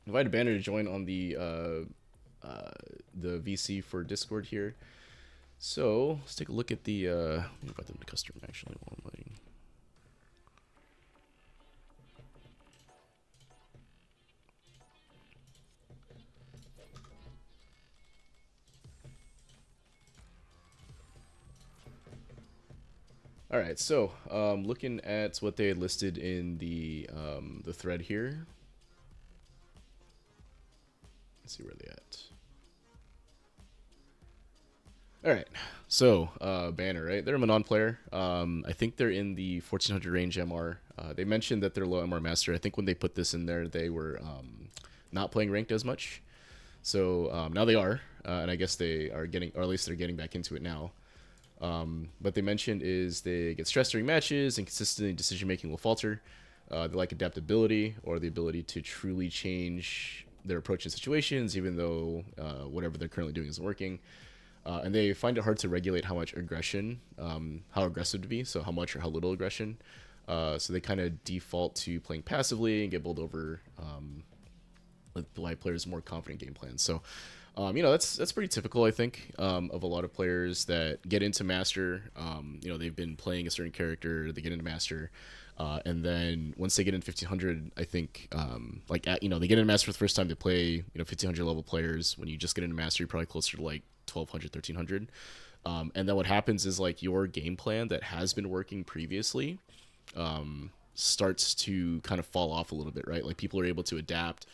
invited Banner to join on the VC for Discord here. So let's take a look at the. Let me invite them to custom actually while I'm waiting. All right, so looking at what they had listed in the thread here. Let's see where they at. All right, so Banner, right? They're a Manon player. I think they're in the 1400 range MR. They mentioned that they're low MR master. I think when they put this in there, they were not playing ranked as much. So now they are, and I guess they are getting, or at least they're getting back into it now. What they mentioned is they get stressed during matches, and consistently decision making will falter. They like adaptability or the ability to truly change their approach in situations, even though whatever they're currently doing isn't working. And they find it hard to regulate how much aggression, how aggressive to be, so how much or how little aggression. So they kind of default to playing passively and get bowled over by players' more confident game plans. So, that's pretty typical, I think, of a lot of players that get into Master. They've been playing a certain character, they get into Master, and then once they get in 1500, I think, they get into Master for the first time. They play, 1500 level players. When you just get into Master, you're probably closer to like 1200, 1300. And then what happens is like your game plan that has been working previously starts to kind of fall off a little bit, right? Like people are able to adapt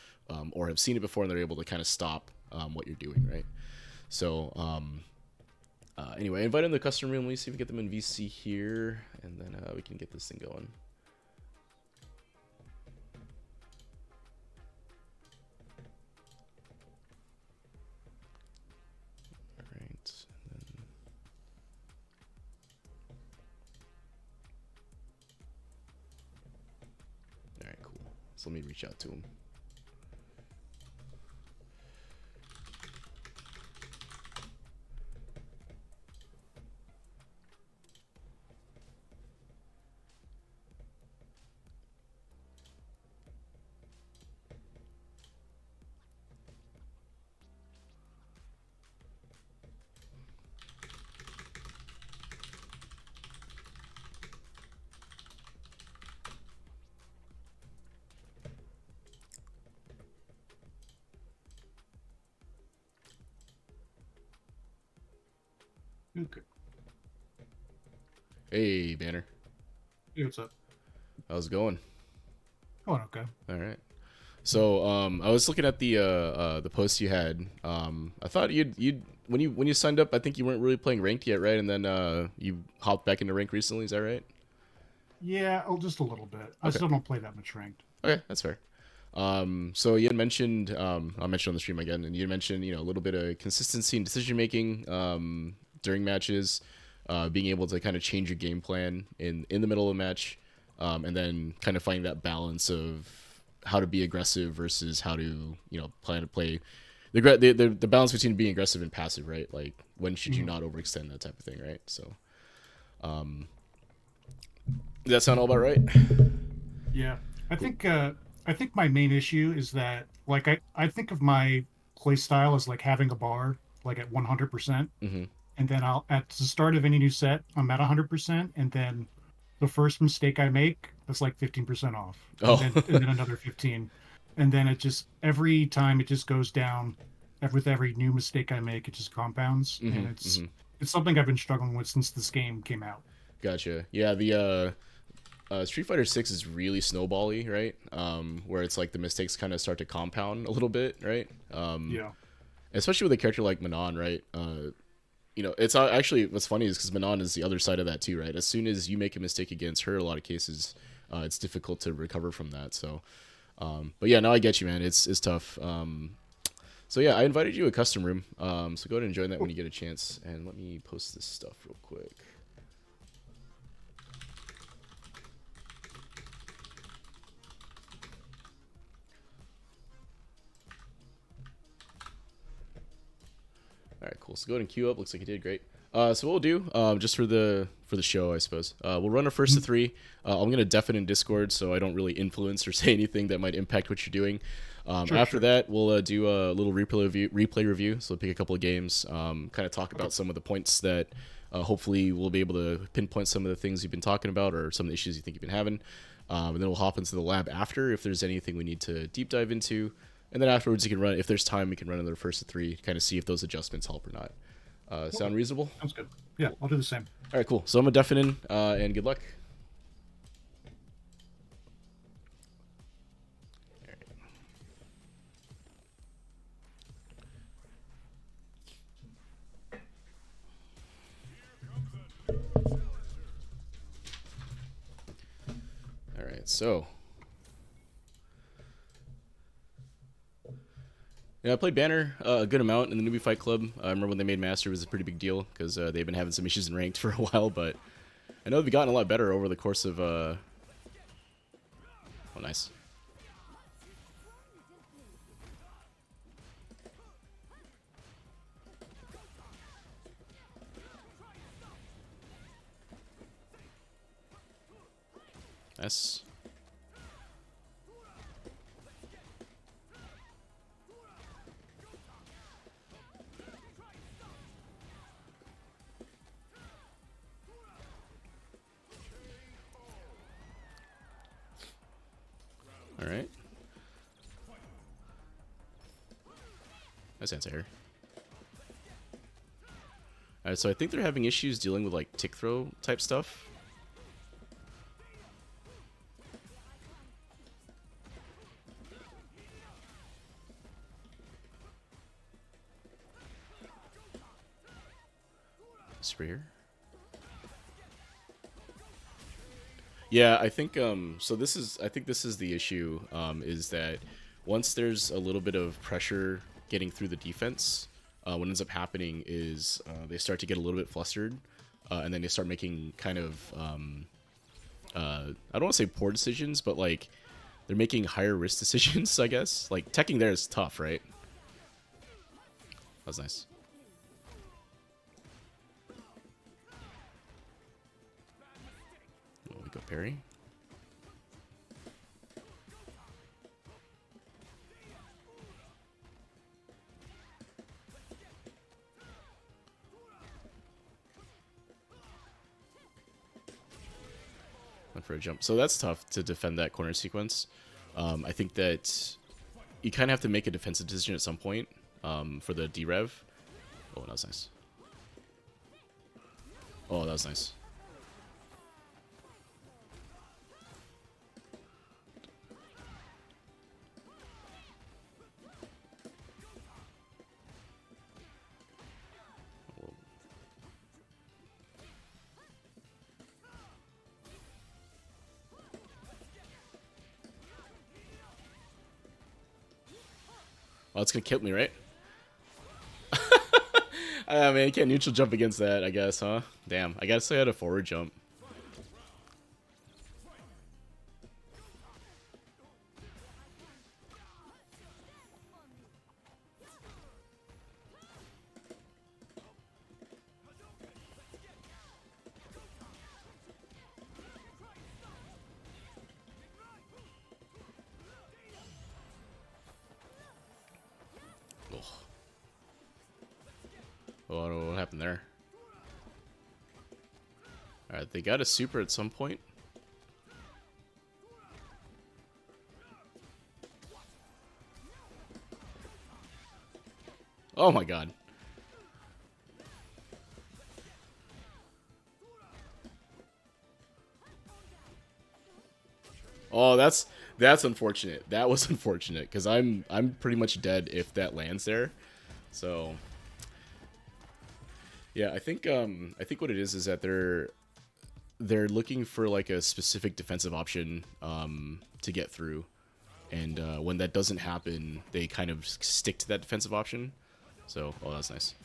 or have seen it before and they're able to kind of stop what you're doing, right? So, anyway, invite them to the custom room. Let me see if we get them in VC here, and then we can get this thing going. All right. All right, cool. So let me reach out to him. Okay. Hey, Banner. Hey, what's up? How's it going? Oh, okay. All right. So I was looking at the post you had. I thought you'd when you signed up, I think you weren't really playing ranked yet, right? And then you hopped back into rank recently. Is that right? Yeah, oh, just a little bit. I Okay. still don't play that much ranked. Okay, that's fair. So you had mentioned, I'll mention on the stream again, and you had mentioned, a little bit of consistency and decision making during matches, being able to kind of change your game plan in the middle of a match, and then kind of finding that balance of how to be aggressive versus how to, plan to play the balance between being aggressive and passive, right? Like when should you Mhm. not overextend, that type of thing, right? So, does that sound all about right? Yeah, I Cool. think uh, I think my main issue is that like I think of my play style as like having a bar like at 100%, Mm-hmm. and then I'll at the start of any new set I'm at 100%, and then the first mistake I make that's like 15% off, and Oh. then another 15, and then it just every time it just goes down. With every new mistake I make, it just compounds, Mm-hmm. and Mm-hmm. it's something I've been struggling with since this game came out. Gotcha. Yeah, the Street Fighter 6 is really snowbally, right? Where it's like the mistakes kind of start to compound a little bit, right? Yeah. Especially with a character like Manon, right? It's actually what's funny is because Manon is the other side of that too, right? As soon as you make a mistake against her, a lot of cases, it's difficult to recover from that. So, but yeah, no, I get you, man. It's tough. So yeah, I invited you to a custom room. So go ahead and join that when you get a chance. And let me post this stuff real quick. All right, cool. So go ahead and queue up. Looks like you did great. So what we'll do, just for for the show, I suppose. We'll run our first to three. I'm gonna deafen in Discord, so I don't really influence or say anything that might impact what you're doing. After that, we'll do a little replay review. So we'll pick a couple of games, kind of talk about some of the points that hopefully we'll be able to pinpoint some of the things you've been talking about or some of the issues you think you've been having. And then we'll hop into the lab after if there's anything we need to deep dive into. And then afterwards, you can run, if there's time, we can run another first to three, kind of see if those adjustments help or not. Sound reasonable? Sounds good. Yeah, I'll do the same. All right, cool. So I'm going to deafen in, and good luck. All right, so yeah, I played Banner a good amount in the Newbie Fight Club. I remember when they made Master, it was a pretty big deal because they've been having some issues in ranked for a while, but I know they've gotten a lot better over the course of... Oh, nice. Nice. All right. Nice answer here. All right, so I think they're having issues dealing with like tick throw type stuff. Spear. Yeah, I think so I think this is the issue, is that once there's a little bit of pressure getting through the defense, what ends up happening is they start to get a little bit flustered, and then they start making kind of I don't want to say poor decisions, but like they're making higher risk decisions, I guess. Like teching there is tough, right? That was nice. We go parry. Went for a jump. So that's tough to defend that corner sequence. I think that you kind of have to make a defensive decision at some point for the D-Rev. Oh, that was nice. Oh, that was nice. Oh, it's gonna kill me, right? I mean, you can't neutral jump against that, I guess, huh? Damn, I guess I had a forward jump. Oh, what happened there? Alright, they got a super at some point. Oh my god. Oh, that's unfortunate. That was unfortunate because I'm pretty much dead if that lands there. So yeah, I think what it is that they're looking for like a specific defensive option to get through, and when that doesn't happen, they kind of stick to that defensive option. So, oh, that's nice.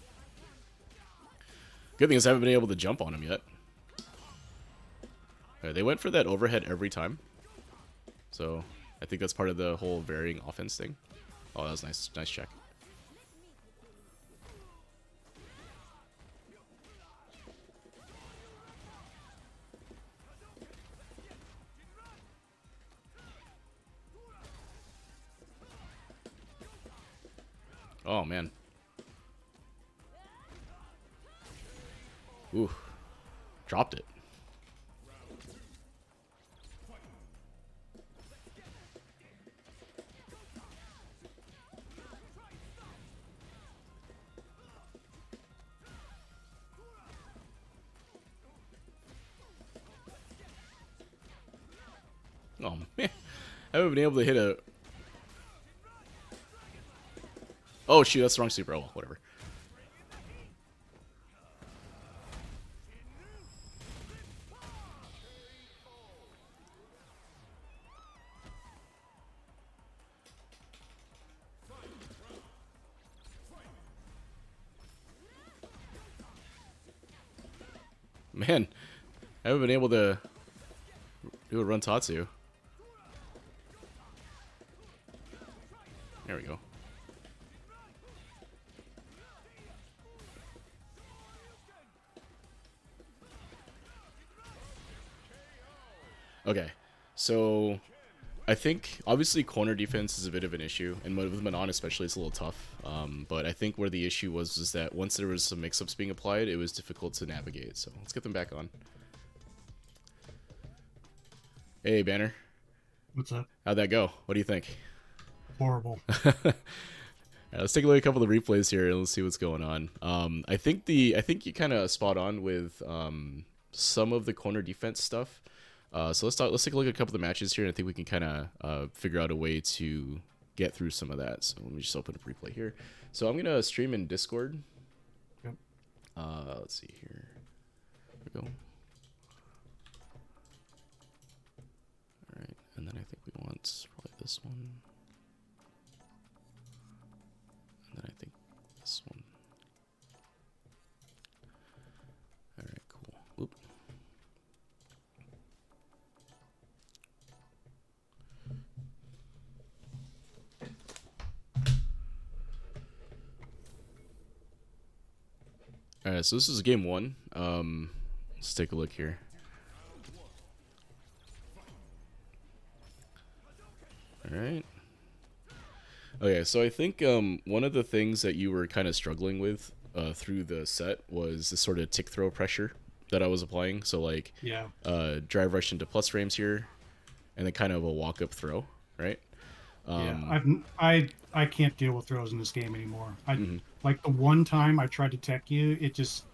Good thing is I haven't been able to jump on him yet. Okay, they went for that overhead every time, so I think that's part of the whole varying offense thing. Oh, that was nice. Nice check. Oh, man. Ooh. Dropped it. Oh, man. I haven't been able to hit a... Oh, shoot, that's the wrong super. Oh, well, whatever. Man, I haven't been able to do a run Tatsu. There we go. Okay, so I think obviously corner defense is a bit of an issue, and with Manon especially, it's a little tough. But I think where the issue was is that once there was some mix-ups being applied, it was difficult to navigate. So let's get them back on. Hey, Banner. What's up? How'd that go? What do you think? Horrible. Let's take a look at a couple of the replays here and let's see what's going on. I think you kind of spot on with some of the corner defense stuff. So let's take a look at a couple of the matches here, and I think we can kind of figure out a way to get through some of that. So let me just open up replay here. So I'm gonna stream in Discord. Yep. Let's see here. There we go. All right, and then I think we want probably this one. And then I think this one. All right, cool. Whoop. All right, so this is game one. Let's take a look here. All right. Okay, so I think one of the things that you were kind of struggling with through the set was the sort of tick throw pressure that I was applying. So like, Yeah. Drive rush into plus frames here, and then kind of a walk up throw, right? Yeah. I can't deal with throws in this game anymore. Mhm. Like the one time I tried to tech you, it just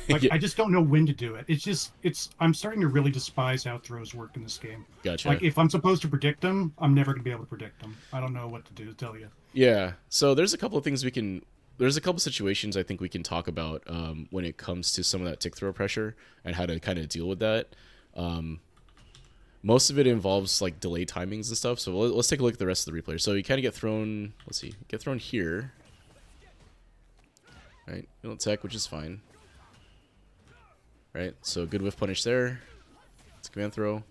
like Yeah, I just don't know when to do it. It's I'm starting to really despise how throws work in this game. gotcha. Like if I'm supposed to predict them, I'm never gonna be able to predict them. I don't know what to do to tell you. Yeah. So there's a couple of things we can. There's a couple situations I think we can talk about when it comes to some of that tick throw pressure and how to kind of deal with that. Most of it involves like delay timings and stuff. So let's take a look at the rest of the replay. So you kind of get thrown. Let's see, get thrown here. Right, you don't tech, which is fine. Right, so good whiff punish there. It's a command throw.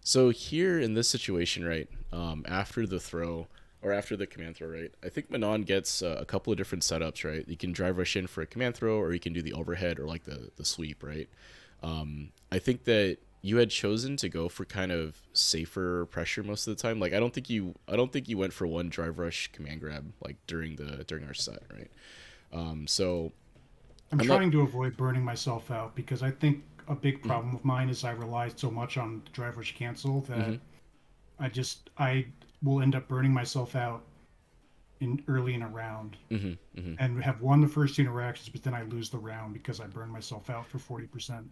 So here in this situation, right, after the throw, or after the command throw, right, I think Manon gets a couple of different setups, right? You can drive rush in for a command throw, or you can do the overhead or like the sweep, right? I think that you had chosen to go for kind of safer pressure most of the time. Like I don't think you went for one drive rush command grab like during our set, right? So I'm I'm not. trying to avoid burning myself out because I think a big problem of mine is I relied so much on driver's cancel that Mm-hmm, I will end up burning myself out in early in a round mm-hmm, mm-hmm. and have won the first two interactions, but then I lose the round because I burn myself out for 40%.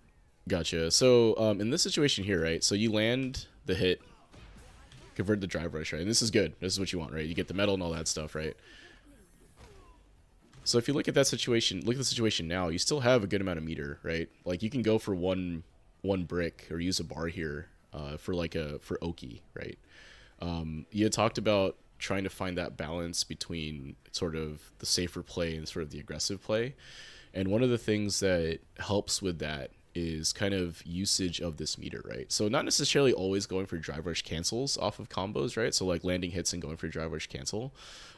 Gotcha. So in this situation here, right? So you land the hit, convert the drive rush, right? And this is good. This is what you want, right? You get the metal and all that stuff, right? So if you look at that situation, look at the situation now, you still have a good amount of meter, right? Like you can go for one brick or use a bar here for Oki, right? You had talked about trying to find that balance between sort of the safer play and sort of the aggressive play. And one of the things that helps with that is kind of usage of this meter, right? So not necessarily always going for drive rush cancels off of combos, right? So like landing hits and going for drive rush cancel.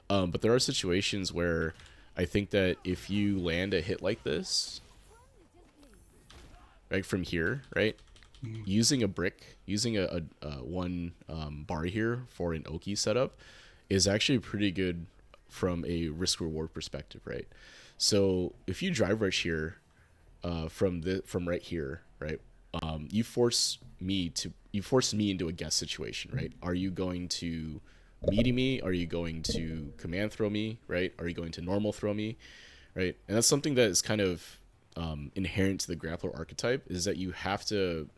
But there are situations where I think that if you land a hit like this, right from here, right, Mm. using a brick, using a one bar here for an Oki setup, is actually pretty good from a risk reward perspective, right? So if you drive rush here, from right here, right? You force me into a guess situation, right? Are you going to meaty me? Are you going to command throw me, right? Are you going to normal throw me, right? And that's something that is kind of inherent to the grappler archetype, is that you have to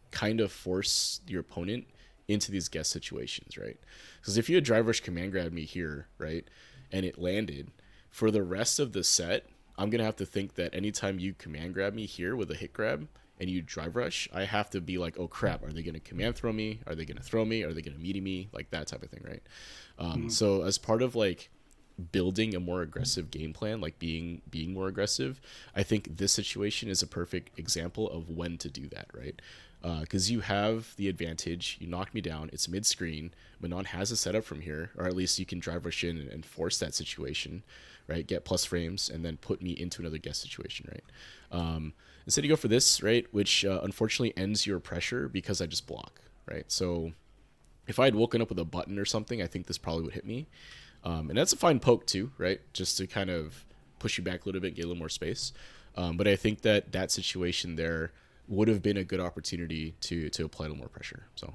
kind of force your opponent into these guess situations, right? Because if you had drive rush command grab me here, right, and it landed, for the rest of the set, I'm gonna have to think that anytime you command grab me here with a hit grab and you drive rush, I have to be like, oh crap, are they gonna command throw me? Are they gonna throw me? Are they gonna meaty me? Like that type of thing, right? Mm. So as part of like building a more aggressive game plan, like being more aggressive, I think this situation is a perfect example of when to do that, right? Because you have the advantage. You knocked me down. It's mid screen. Manon has a setup from here, or at least you can drive rush in and force that situation, right? Get plus frames and then put me into another guess situation, right? Instead, you go for this, right? Which unfortunately ends your pressure because I just block, right? So if I had woken up with a button or something, I think this probably would hit me. And that's a fine poke too, right? Just to kind of push you back a little bit, get a little more space. But I think that that situation there would have been a good opportunity to apply a little more pressure. So,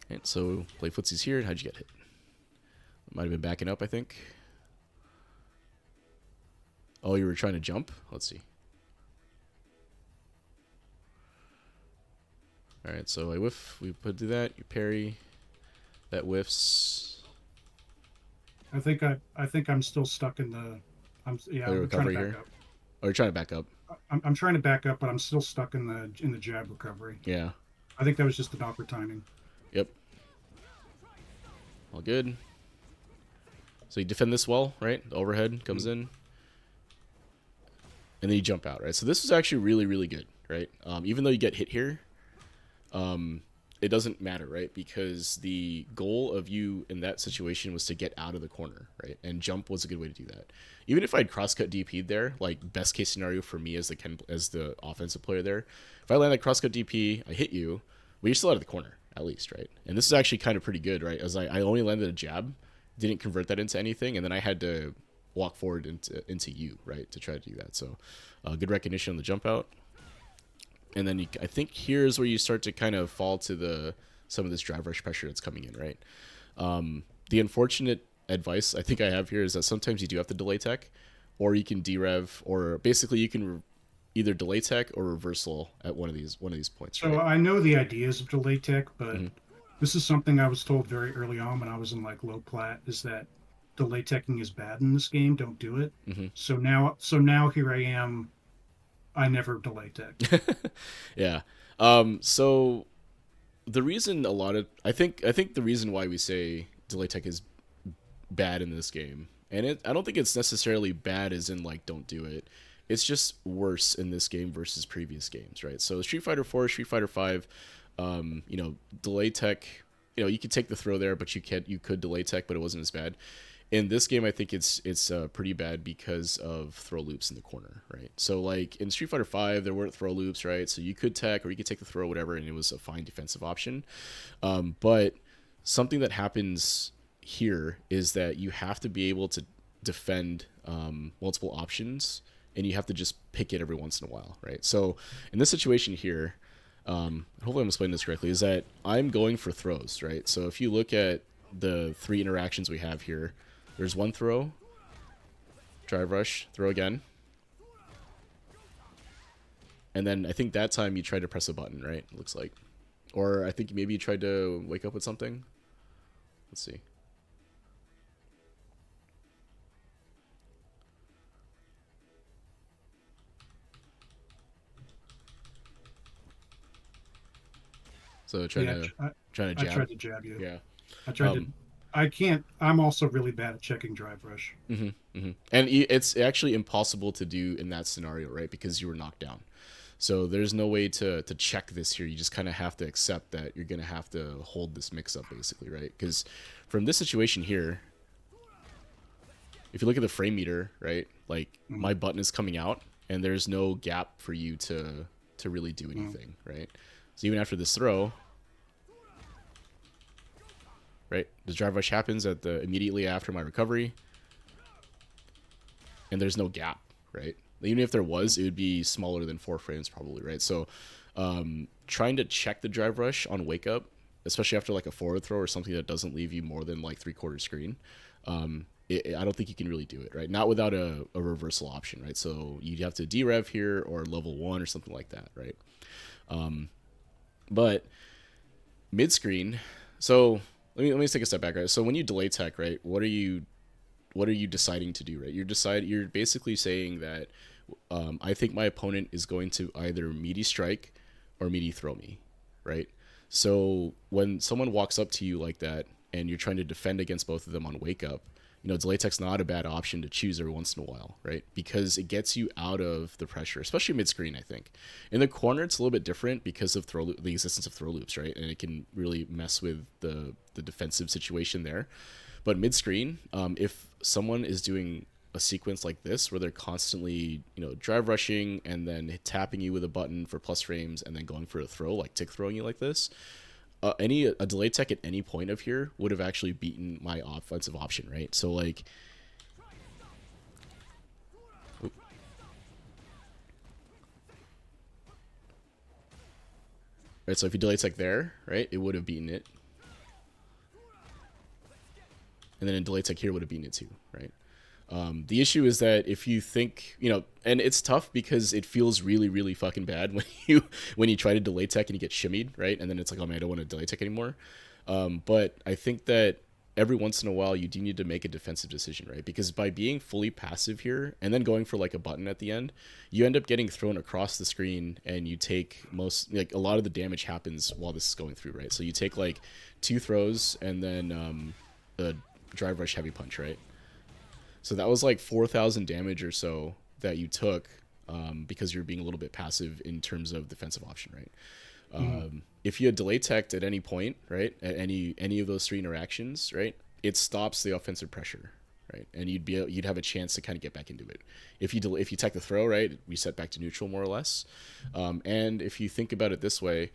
right, so play footsies here. How'd you get hit? Might have been backing up, I think. Oh, you were trying to jump? Let's see. All right, so I whiff. We put do that. You parry. That whiffs. I think I'm still stuck in the. Yeah, Play I'm trying to recovery back here. up. Oh, you're trying to back up. I'm trying to back up, but I'm still stuck in the jab recovery. Yeah. I think that was just an awkward timing. Yep. All good. So you defend this well, right? The overhead comes Mm. in. And then you jump out, right? So this is actually really, really good, right? Even though you get hit here, it doesn't matter, right? Because the goal of you in that situation was to get out of the corner, right? And jump was a good way to do that. Even if I'd crosscut DP'd there, like best case scenario for me as the offensive player there, if I land that crosscut DP, I hit you, well, you're still out of the corner at least, right? And this is actually kind of pretty good, right? As I only landed a jab, didn't convert that into anything, and then I had to walk forward into you, right, to try to do that. So good recognition on the jump out. And then I think here's where you start to kind of fall to some of this drive rush pressure that's coming in, right? The unfortunate advice I think I have here is that sometimes you do have to delay tech, or you can derev, or basically you can either delay tech or reversal at one of these points, So right? I know the ideas of delay tech, but Mm-hmm. this is something I was told very early on when I was in like low plat, is that delay teching is bad in this game. Don't do it. Mm-hmm. So now here I am. I never delay tech. Yeah. So the reason I think the reason why we say delay tech is bad in this game, and I don't think it's necessarily bad as in like don't do it. It's just worse in this game versus previous games, right? So Street Fighter 4, Street Fighter 5, delay tech, you could take the throw there, but you could delay tech, but it wasn't as bad. In this game, I think it's pretty bad because of throw loops in the corner, right? So like in Street Fighter 5, there weren't throw loops, right? So you could tech or you could take the throw, whatever, and it was a fine defensive option. But something that happens here is that you have to be able to defend multiple options, and you have to just pick it every once in a while, right? So in this situation here, hopefully I'm explaining this correctly, is that I'm going for throws, right? So if you look at the three interactions we have here, there's one throw, drive rush, throw again, and then I think that time you tried to press a button, right? It looks like, or I think maybe you tried to wake up with something. Let's see. So Yeah, trying to I jab. tried to jab you. Yeah. I tried to. Um, I can't. I'm also really bad at checking drive rush. and it's actually impossible to do in that scenario, right? Because you were knocked down. So there's no way to check this here. You just kind of have to accept that you're going to have to hold this mix up, basically, right? Because from this situation here, if you look at the frame meter, right, like Mm, my button is coming out, and there's no gap for you to really do mm, anything, right? So even after this throw, right? The drive rush happens at the immediately after my recovery, and there's no gap, right? Even if there was, it would be smaller than 4 frames probably, right? So trying to check the drive rush on wake up, especially after like a forward throw or something that doesn't leave you more than like 3/4 screen, I don't think you can really do it, right? Not without a reversal option, right? So you'd have to derev here or level 1 or something like that, right? But mid screen, so let me take a step back, right? So when you delay tech, right, what are you deciding to do, right? You're basically saying that I think my opponent is going to either meaty strike or meaty throw me, right? So when someone walks up to you like that and you're trying to defend against both of them on wake up, delay tech's not a bad option to choose every once in a while, right? Because it gets you out of the pressure, especially mid screen. I think in the corner it's a little bit different because of the existence of throw loops, right? And it can really mess with the defensive situation there. But mid screen, if someone is doing a sequence like this where they're constantly, drive rushing and then tapping you with a button for plus frames and then going for a throw, like tick throwing you like this, a delay tech at any point of here would have actually beaten my offensive option, right? So like, right. So if you delay tech there, right, it would have beaten it, and then in delay tech here would have beaten it too, right? The issue is that if you think, and it's tough because it feels really, really fucking bad when you try to delay tech and you get shimmied, right? And then it's like, oh man, I don't want to delay tech anymore. But I think that every once in a while you do need to make a defensive decision, right? Because by being fully passive here and then going for like a button at the end, you end up getting thrown across the screen and you take a lot of the damage happens while this is going through, right? So you take like 2 throws and then a drive rush heavy punch, right? So that was like 4,000 damage or so that you took because you're being a little bit passive in terms of defensive option, right? If you had delay teched at any point, right, at any of those 3 interactions, right, it stops the offensive pressure, right, and you'd have a chance to kind of get back into it. If you tech the throw, right, we set back to neutral more or less. And if you think about it this way,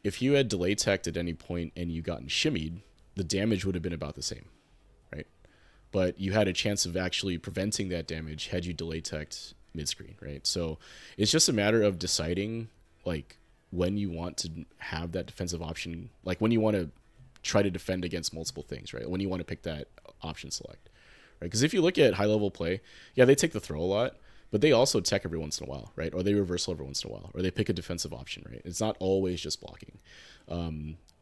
if you had delay teched at any point and you gotten shimmied, the damage would have been about the same, right? But you had a chance of actually preventing that damage had you delay teched mid screen, right? So it's just a matter of deciding like when you want to have that defensive option, like when you want to try to defend against multiple things, right? When you want to pick that option select, right? Because if you look at high level play, yeah, they take the throw a lot, but they also tech every once in a while, right? Or they reversal every once in a while, or they pick a defensive option, right? It's not always just blocking.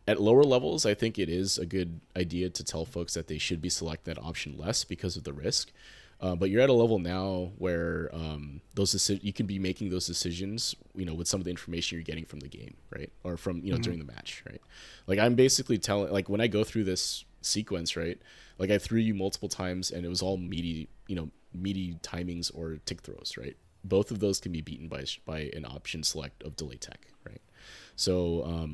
At lower levels, I think it is a good idea to tell folks that they should be selecting that option less because of the risk. But you're at a level now where you can be making those decisions, with some of the information you're getting from the game, right? Or from, during the match, right? Like I'm basically telling, like when I go through this sequence, right? Like I threw you multiple times and it was all meaty timings or tick throws, right? Both of those can be beaten by an option select of delay tech, right? So,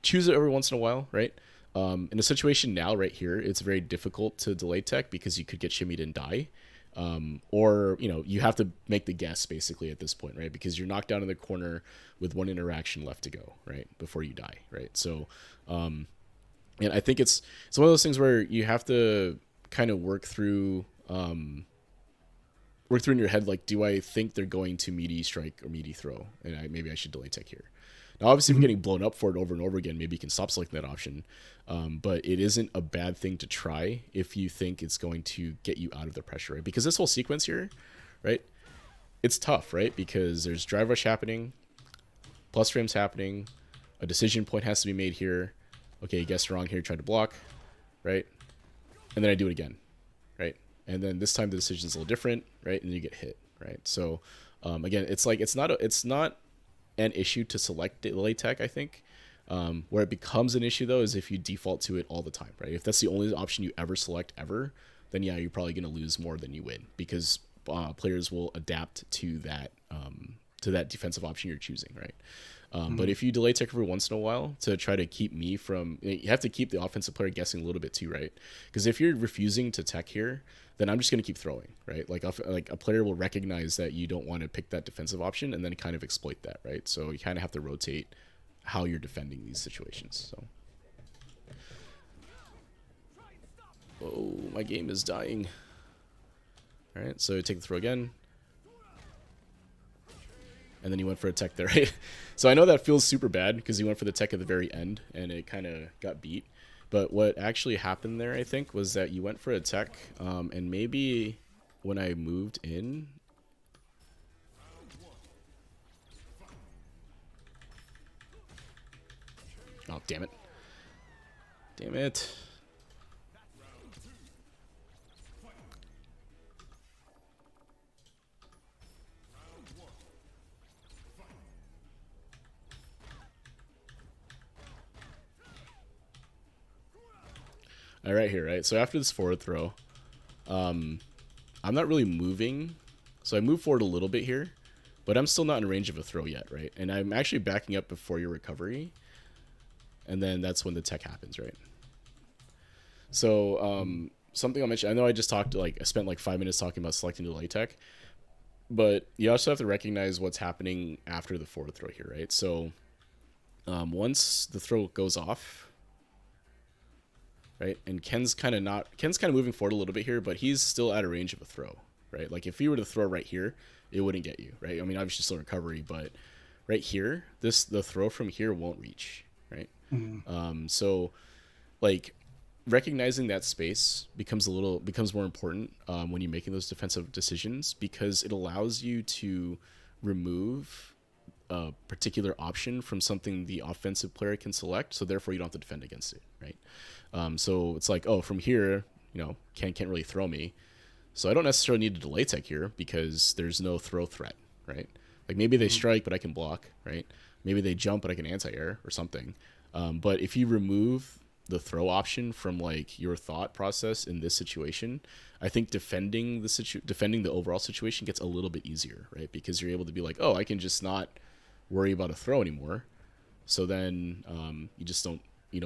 choose it every once in a while, right? In a situation now, right here, it's very difficult to delay tech because you could get shimmied and die. Or, you have to make the guess basically at this point, right? Because you're knocked down in the corner with 1 interaction left to go, right? Before you die, right? So, and I think it's one of those things where you have to kind of work through in your head, like, do I think they're going to meaty strike or meaty throw? And maybe I should delay tech here. Now, obviously, if you're getting blown up for it over and over again, maybe you can stop selecting that option. But it isn't a bad thing to try if you think it's going to get you out of the pressure, right? Because this whole sequence here, right, it's tough, right? Because there's drive rush happening, plus frames happening, a decision point has to be made here. Okay, you guessed wrong here, tried to block, right? And then I do it again, right? And then this time the decision's a little different, right? And you get hit, right? So, again, it's like it's not an issue to select delay tech, I think. Where it becomes an issue though is if you default to it all the time, right? If that's the only option you ever select ever, then yeah, you're probably going to lose more than you win because players will adapt to that defensive option you're choosing, right? But if you delay tech every once in a while to try to keep me from, you have to keep the offensive player guessing a little bit too, right? Because if you're refusing to tech here, then I'm just going to keep throwing, right? Like a player will recognize that you don't want to pick that defensive option and then kind of exploit that, right? So you kind of have to rotate how you're defending these situations. So my game is dying. Alright, so take the throw again. And then he went for a tech there, right? So I know that feels super bad because he went for the tech at the very end and it kind of got beat. But what actually happened there, I think, was that you went for a tech, and maybe when I moved in... Oh, damn it. Damn it. All right, here, right? So after this forward throw, I'm not really moving. So I move forward a little bit here, but I'm still not in range of a throw yet, right? And I'm actually backing up before your recovery. And then that's when the tech happens, right? So something I'll mention, I know I just talked, like, I spent like 5 minutes talking about selecting delay tech, but you also have to recognize what's happening after the forward throw here, right? So once the throw goes off, right, and Ken's kind of moving forward a little bit here, but he's still out of range of a throw, right? Like if he were to throw right here, it wouldn't get you, right? I mean, obviously still recovery, but right here, the throw from here won't reach, right? So like recognizing that space becomes more important when you're making those defensive decisions, because it allows you to remove a particular option from something the offensive player can select, so therefore you don't have to defend against it, right? So it's like, oh, from here, can't really throw me, so I don't necessarily need to delay tech here because there's no throw threat, right? Like maybe they strike, but I can block, right? Maybe they jump, but I can anti-air or something. But if you remove the throw option from like your thought process in this situation, I think defending the overall situation gets a little bit easier, right? Because you're able to be like, oh, I can just not worry about a throw anymore. So then you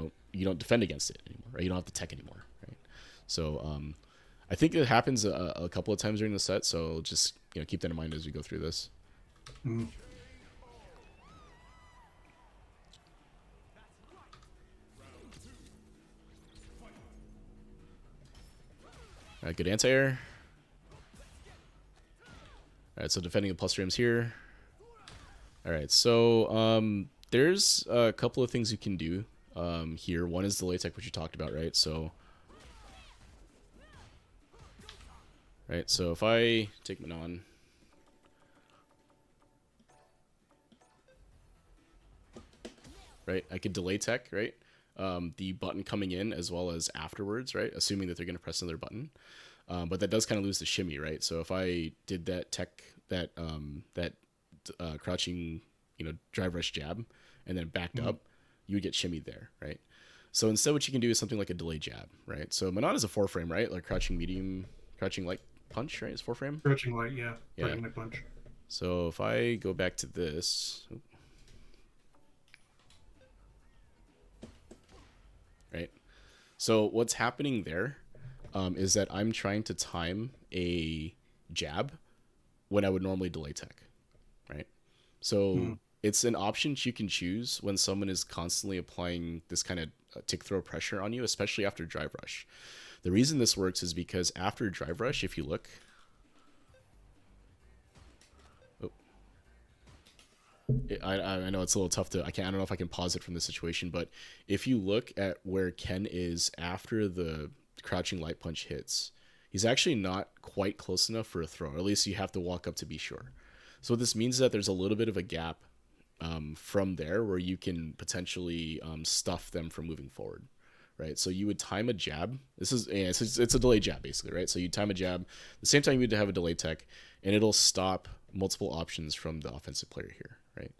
don't defend against it anymore, right? You don't have to tech anymore, right? So I think it happens a couple of times during the set. So just keep that in mind as we go through this. Mm. All right, good anti-air. All right, so defending the plus frames here. All right, so there's a couple of things you can do here. One is delay tech, which you talked about, right? So if I take Manon, right, I could delay tech, right? The button coming in as well as afterwards, right? Assuming that they're going to press another button. But that does kind of lose the shimmy, right? So if I did that tech, that crouching, drive rush jab, and then backed up, you would get shimmied there, right? So instead, what you can do is something like a delay jab, right? So Manon is a 4-frame, right? Like crouching light punch, right? It's 4-frame. Crouching light, yeah. Yeah. Crouching light punch. So if I go back to this, right? So what's happening there is that I'm trying to time a jab when I would normally delay tech, right? So it's an option you can choose when someone is constantly applying this kind of tick throw pressure on you, especially after drive rush. The reason this works is because after drive rush, if you look, I know it's a little tough to, I don't know if I can pause it from this situation, but if you look at where Ken is after the crouching light punch hits, he's actually not quite close enough for a throw, or at least you have to walk up to be sure. So what this means is that there's a little bit of a gap from there where you can potentially stuff them from moving forward, right? So you would time a jab. It's a delay jab basically, right? So you time a jab the same time you would have a delay tech, and it'll stop multiple options from the offensive player here, right?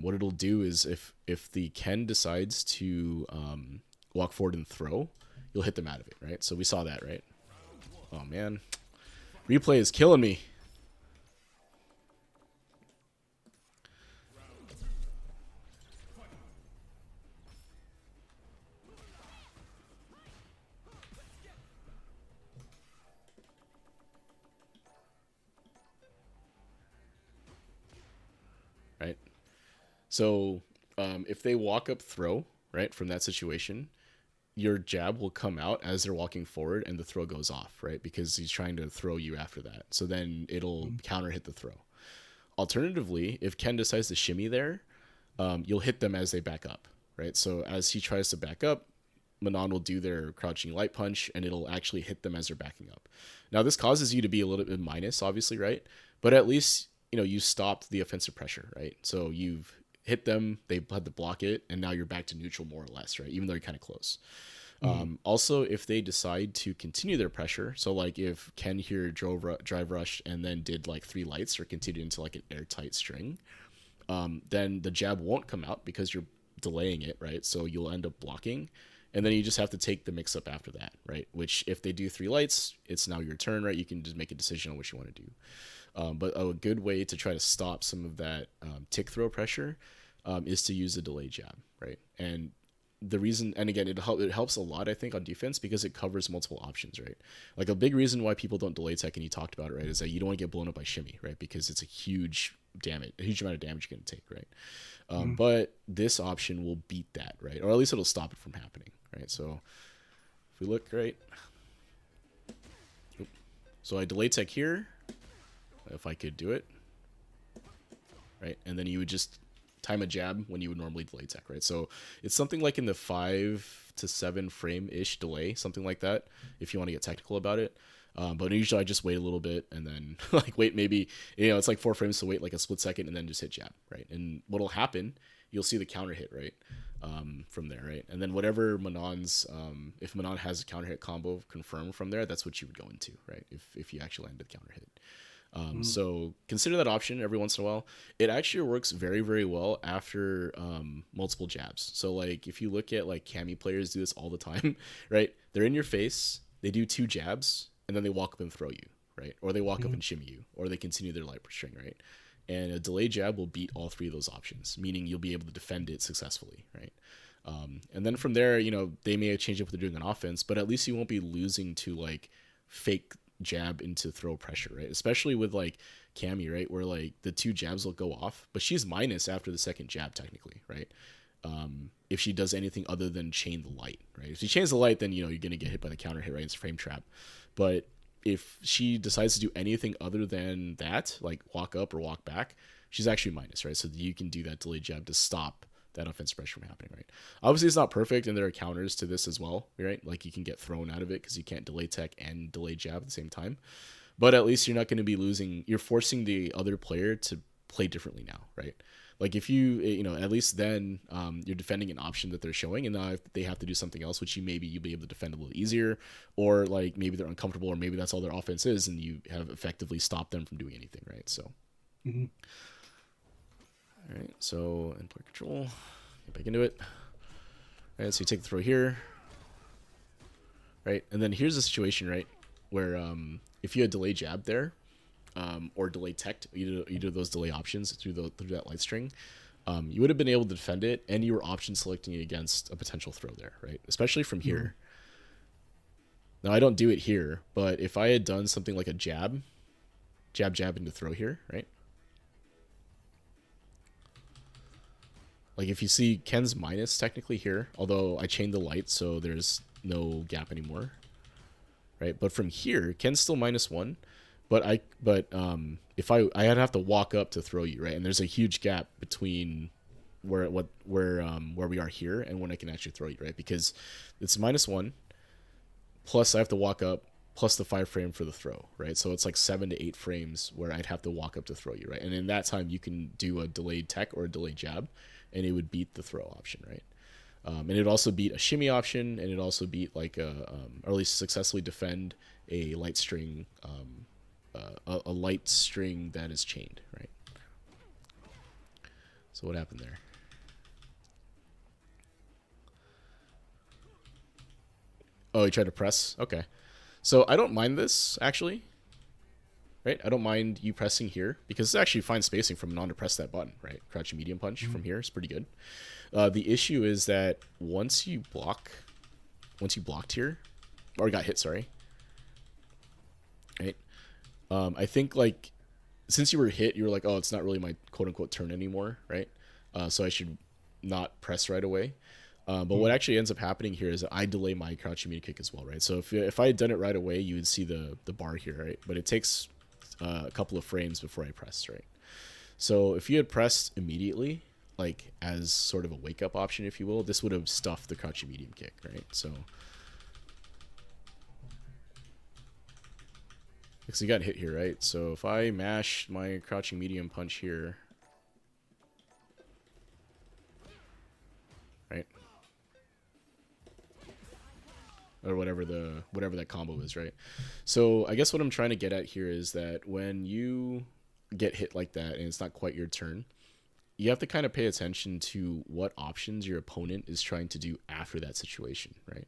What it'll do is if the Ken decides to walk forward and throw, you'll hit them out of it, right? So we saw that, right? Oh man, replay is killing me. Right? So if they walk up throw, right, from that situation, your jab will come out as they're walking forward and the throw goes off, right? Because he's trying to throw you after that. So then it'll counter hit the throw. Alternatively, if Ken decides to shimmy there, you'll hit them as they back up, right? So as he tries to back up, Manon will do their crouching light punch and it'll actually hit them as they're backing up. Now, this causes you to be a little bit minus, obviously, right? But at least, you stopped the offensive pressure, right? So you've hit them, they had to block it, and now you're back to neutral more or less, right? Even though you're kind of close. Also, if they decide to continue their pressure, so like if Ken here drive rush and then did like 3 lights or continued into like an airtight string, then the jab won't come out because you're delaying it, right? So you'll end up blocking, and then you just have to take the mix up after that, right? Which if they do 3 lights, it's now your turn, right? You can just make a decision on what you want to do. But a good way to try to stop some of that tick throw pressure is to use a delay jab, right? And the reason, and again, it helps a lot, I think, on defense because it covers multiple options, right? Like a big reason why people don't delay tech, and you talked about it, right, is that you don't want to get blown up by shimmy, right? Because it's a huge amount of damage you're going to take, right? But this option will beat that, right? Or at least it'll stop it from happening, right? So if we look, right, so I delay tech here, if I could do it, right? And then you would just time a jab when you would normally delay tech, right? So it's something like in the 5 to 7 frame-ish delay, something like that, if you want to get technical about it. But usually I just wait a little bit and then like wait maybe, it's like 4 frames to wait like a split second and then just hit jab, right? And what'll happen, you'll see the counter hit, right? From there, right? And then whatever Manon's, if Manon has a counter hit combo confirmed from there, that's what you would go into, right? If you actually landed the counter hit. So consider that option every once in a while. It actually works very, very well after multiple jabs. So like if you look at like Cami players do this all the time, right? They're in your face, they do 2 jabs, and then they walk up and throw you, right? Or they walk up and shimmy you, or they continue their light string, right? And a delay jab will beat all 3 of those options, meaning you'll be able to defend it successfully, right? And then from there, they may change up what they're doing on offense, but at least you won't be losing to like fake jab into throw pressure, right? Especially with like Cammy, right? Where like the 2 jabs will go off, but she's minus after the second jab technically, right? If she does anything other than chain the light, right? If she chains the light, then you're gonna get hit by the counter hit, right? It's frame trap. But if she decides to do anything other than that, like walk up or walk back, she's actually minus, right? So you can do that delay jab to stop that offensive pressure from happening, right? Obviously, it's not perfect, and there are counters to this as well, right? Like you can get thrown out of it because you can't delay tech and delay jab at the same time. But at least you're not going to be losing. You're forcing the other player to play differently now, right? Like if at least then you're defending an option that they're showing, and now if they have to do something else, which you'll be able to defend a little easier, or like maybe they're uncomfortable, or maybe that's all their offense is, and you have effectively stopped them from doing anything, right? So. Mm-hmm. All right, so in player control, get back into it. All right, so you take the throw here, right? And then here's the situation, right, where if you had delay jab there, or delay tech, either of those delay options through that light string, you would have been able to defend it, and you were option selecting against a potential throw there, right? Especially from here. Now I don't do it here, but if I had done something like a jab into throw here, right? Like if you see Ken's minus technically here, although I chained the light, so there's no gap anymore, right? But from here, Ken's still -1, but if I'd have to walk up to throw you, right? And there's a huge gap between where we are here and when I can actually throw you, right? Because it's -1 plus I have to walk up plus the 5 frame for the throw, right? So it's like 7 to 8 frames where I'd have to walk up to throw you, right? And in that time, you can do a delayed tech or a delayed jab, and it would beat the throw option, right? And it also beat a shimmy option, and it also beat like or at least successfully defend a light string, a light string that is chained, right? So what happened there? Oh, he tried to press. Okay, so I don't mind this actually, right? I don't mind you pressing here because it's actually fine spacing from Manon to press that button, right? Crouching medium punch from here is pretty good. The issue is that once you blocked here, or got hit, sorry, right? I think like since you were hit, you were like, oh, it's not really my quote unquote turn anymore, right? So I should not press right away. But what actually ends up happening here is that I delay my crouching medium kick as well, right? So if I had done it right away, you would see the bar here, right? But it takes a couple of frames before I press, right? So if you had pressed immediately, like as sort of a wake up option, if you will, this would have stuffed the crouching medium kick, right? So because you got hit here, right? So if I mash my crouching medium punch here, right? Or whatever that combo is, right? So I guess what I'm trying to get at here is that when you get hit like that and it's not quite your turn, you have to kind of pay attention to what options your opponent is trying to do after that situation, right?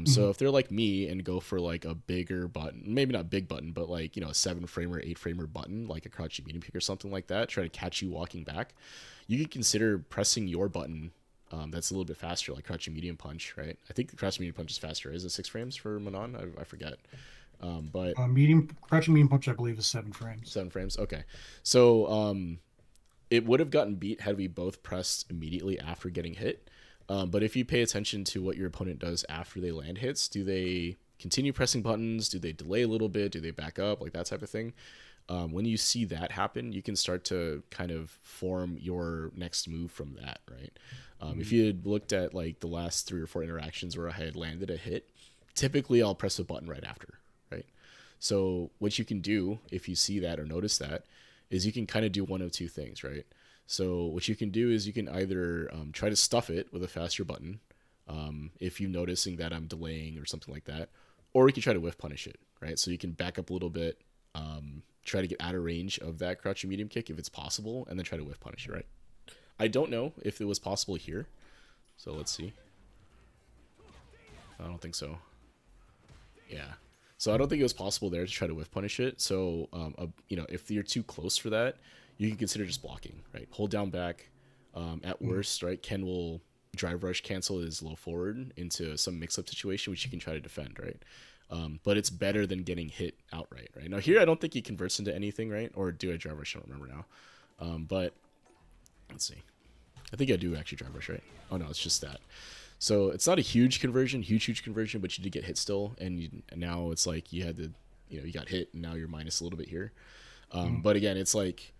So if they're like me and go for like a bigger button, maybe not big button, but like, a 7-framer, 8-framer button, like a crouching medium kick or something like that, try to catch you walking back, you can consider pressing your button that's a little bit faster, like crouching medium punch, right? I think the crouching medium punch is faster. Is it 6 frames for Manon? I forget. But Medium crouching medium punch, I believe, is 7 frames. 7 frames. Okay, so it would have gotten beat had we both pressed immediately after getting hit. But if you pay attention to what your opponent does after they land hits, do they continue pressing buttons? Do they delay a little bit? Do they back up? Like that type of thing. When you see that happen, you can start to kind of form your next move from that, right? If you had looked at like the last 3 or 4 interactions where I had landed a hit, typically I'll press a button right after, right? So what you can do if you see that or notice that is you can kind of do one of two things, right? So what you can do is you can either try to stuff it with a faster button, if you're noticing that I'm delaying or something like that, or you can try to whiff punish it, right? So you can back up a little bit, try to get out of range of that crouching medium kick if it's possible, and then try to whiff punish it, right? I don't know if it was possible here, so let's see. I don't think so. Yeah. So I don't think it was possible there to try to whiff punish it. So, if you're too close for that, you can consider just blocking, right? Hold down back. At worst, right, Ken will drive rush cancel his low forward into some mix-up situation, which you can try to defend, right? But it's better than getting hit outright, right? Now here, I don't think he converts into anything, right? Or do I drive rush? I don't remember now. But let's see. I think I do actually drive rush, right? Oh no, it's just that. So it's not a huge conversion, huge conversion, but you did get hit still, and now it's like you had to, you got hit, and now you're minus a little bit here. But again, it's like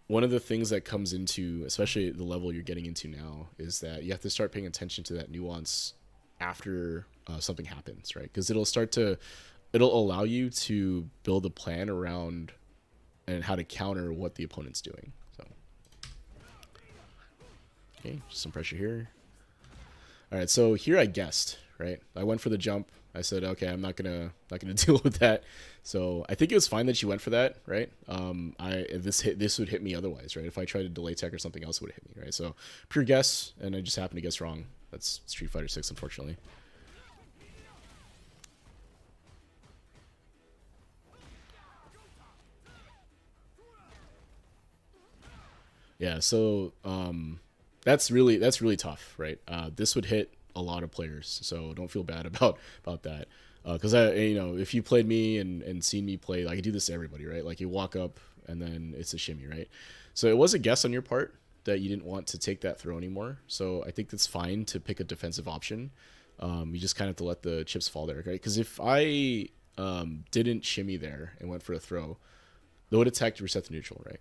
one of the things that comes into, especially the level you're getting into now, is that you have to start paying attention to that nuance after something happens, right? Because it'll allow you to build a plan around and how to counter what the opponent's doing. So, okay, just some pressure here. All right, so here I guessed, right? I went for the jump. I said, okay, I'm not gonna deal with that. So I think it was fine that you went for that, right? This would hit me otherwise, right? If I tried to delay tech or something else, it would hit me, right? So pure guess, and I just happened to guess wrong. That's Street Fighter 6, unfortunately. Yeah, so that's really tough, right? This would hit a lot of players, so don't feel bad about that. Because if you played me and seen me play, like I do this to everybody, right? Like you walk up and then it's a shimmy, right? So it was a guess on your part that you didn't want to take that throw anymore. So I think it's fine to pick a defensive option. You just kind of have to let the chips fall there, right? Because if I didn't shimmy there and went for a throw, they would attack to reset the neutral, right?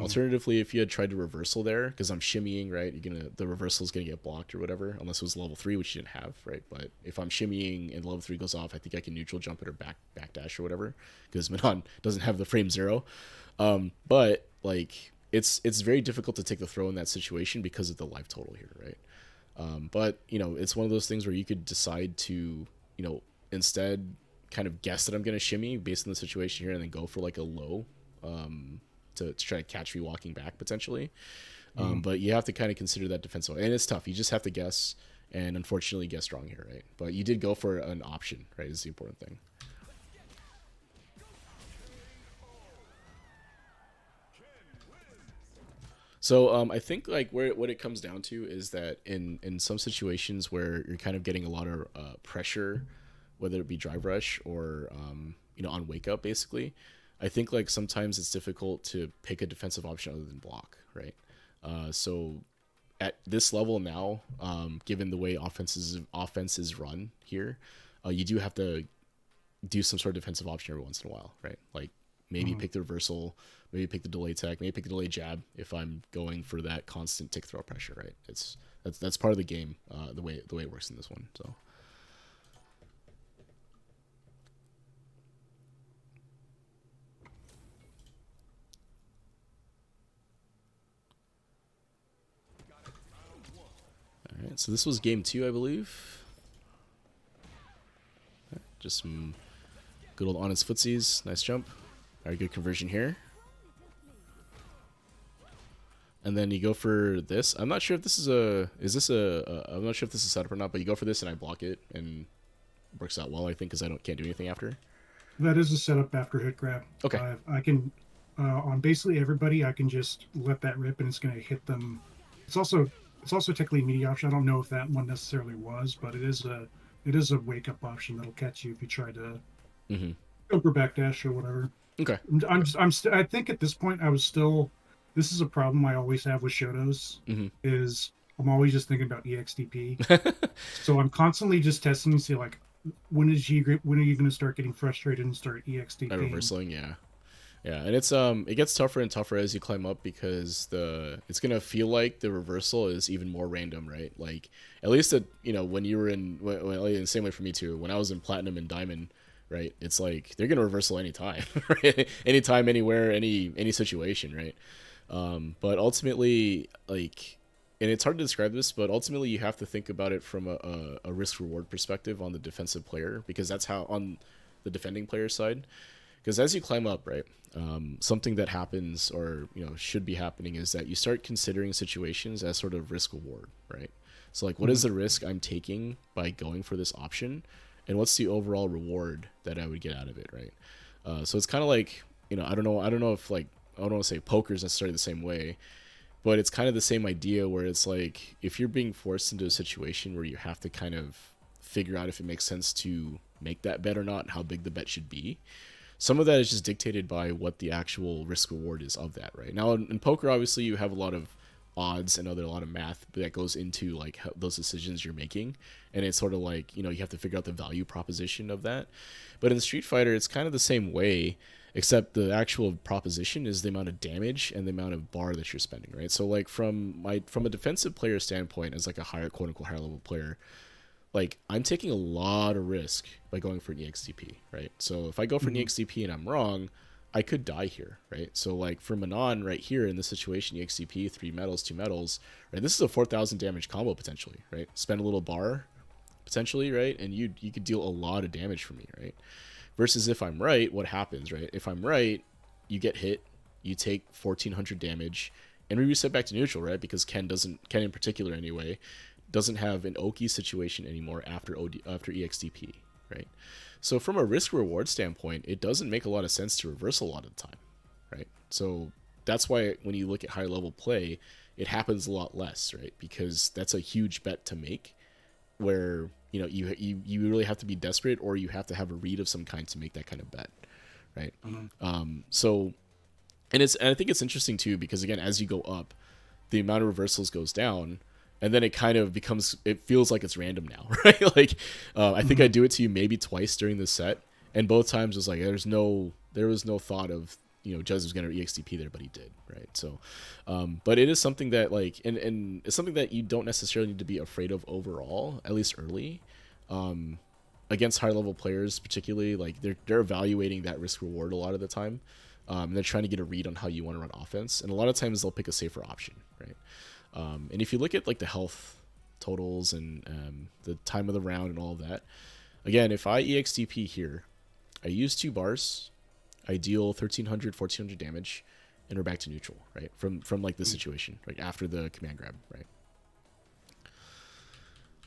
Alternatively, if you had tried to reversal there, because I'm shimmying, right, the reversal is gonna get blocked or whatever, unless it was level 3, which you didn't have, right? But if I'm shimmying and level 3 goes off, I think I can neutral jump it or backdash or whatever, because Manon doesn't have the frame 0. But like it's very difficult to take the throw in that situation because of the life total here, right? But it's one of those things where you could decide to instead kind of guess that I'm gonna shimmy based on the situation here, and then go for like a low. To try to catch me walking back potentially. But you have to kind of consider that defensive. And it's tough. You just have to guess, and unfortunately guess wrong here, right? But you did go for an option, right? Is the important thing. So I think like what it comes down to is that in some situations where you're kind of getting a lot of pressure, whether it be drive rush or on wake up basically, I think like sometimes it's difficult to pick a defensive option other than block, right? So at this level now, given the way offenses run here, you do have to do some sort of defensive option every once in a while, right? Like maybe Mhm. pick the reversal, maybe pick the delay tech, maybe pick the delay jab if I'm going for that constant tick throw pressure, right? That's part of the game, the way it works in this one. So all right, so this was game two, I believe. Just some good old honest footsies, nice jump, very good conversion here. And then you go for this. I'm not sure if this is I'm not sure if this is set up or not, but you go for this and I block it and it works out well, I think, because can't do anything after. That is a setup after hit grab. Okay. I can on basically everybody, I can just let that rip and it's going to hit them. It's also technically a media option. I don't know if that one necessarily was, but it is a wake up option that'll catch you if you try to Mm-hmm. jump or backdash or whatever. Okay. I think at this point I was still. This is a problem I always have with Shotos. Mm-hmm. Is I'm always just thinking about EXDP. So I'm constantly just testing to see like when are you going to start getting frustrated and start By EXDP? reversing, yeah. Yeah, and it gets tougher and tougher as you climb up because it's gonna feel like the reversal is even more random, right? Like at least when you were in the same way for me too. When I was in platinum and diamond, right? It's like they're gonna reversal anytime, right? Anytime, anywhere, any situation, right? But ultimately, like, and it's hard to describe this, but ultimately you have to think about it from a risk reward perspective on the defensive player because that's how on the defending player side. Because as you climb up, right, something that happens or should be happening is that you start considering situations as sort of risk reward, right? So like, what is the risk I'm taking by going for this option, and what's the overall reward that I would get out of it, right? So it's kind of like I don't know if like I don't want to say poker is necessarily the same way, but it's kind of the same idea where it's like if you're being forced into a situation where you have to kind of figure out if it makes sense to make that bet or not and how big the bet should be, some of that is just dictated by what the actual risk reward is of that, right? Now in poker, obviously you have a lot of odds and a lot of math that goes into like how, those decisions you're making, and it's sort of like you have to figure out the value proposition of that. But in Street Fighter, it's kind of the same way, except the actual proposition is the amount of damage and the amount of bar that you're spending, right? So like from a defensive player standpoint, as like a higher quote unquote higher level player, like I'm taking a lot of risk by going for an EXDP, right? So if I go for an Mm-hmm. EXDP and I'm wrong, I could die here, right? So like for Manon right here in this situation, EXDP, 3 metals, 2 metals, right? This is a 4,000 damage combo potentially, right? Spend a little bar potentially, right? And you could deal a lot of damage for me, right? Versus if I'm right, what happens, right? If I'm right, you get hit, you take 1,400 damage, and we reset back to neutral, right? Because Ken in particular anyway, doesn't have an Oki situation anymore after EXDP, right? So from a risk reward standpoint, it doesn't make a lot of sense to reverse a lot of the time, right? So that's why when you look at higher level play, it happens a lot less, right? Because that's a huge bet to make where you really have to be desperate or you have to have a read of some kind to make that kind of bet, right? Mm-hmm. So and I think it's interesting too because again, as you go up, the amount of reversals goes down, and then it feels like it's random now, right? Like I think I Mm-hmm. do it to you maybe twice during the set, and both times it was like there was no thought of Jez was going to EXDP there, but he did, right? So but it is something that like and it's something that you don't necessarily need to be afraid of overall, at least early. Against higher level players particularly, like they're evaluating that risk reward a lot of the time, and they're trying to get a read on how you want to run offense, and a lot of times they'll pick a safer option, right? And if you look at like the health totals and the time of the round and all of that, again, if I EXTP here, I use 2 bars, I deal 1,300, 1,400 damage, and we're back to neutral, right? From like this situation, like after the command grab, right?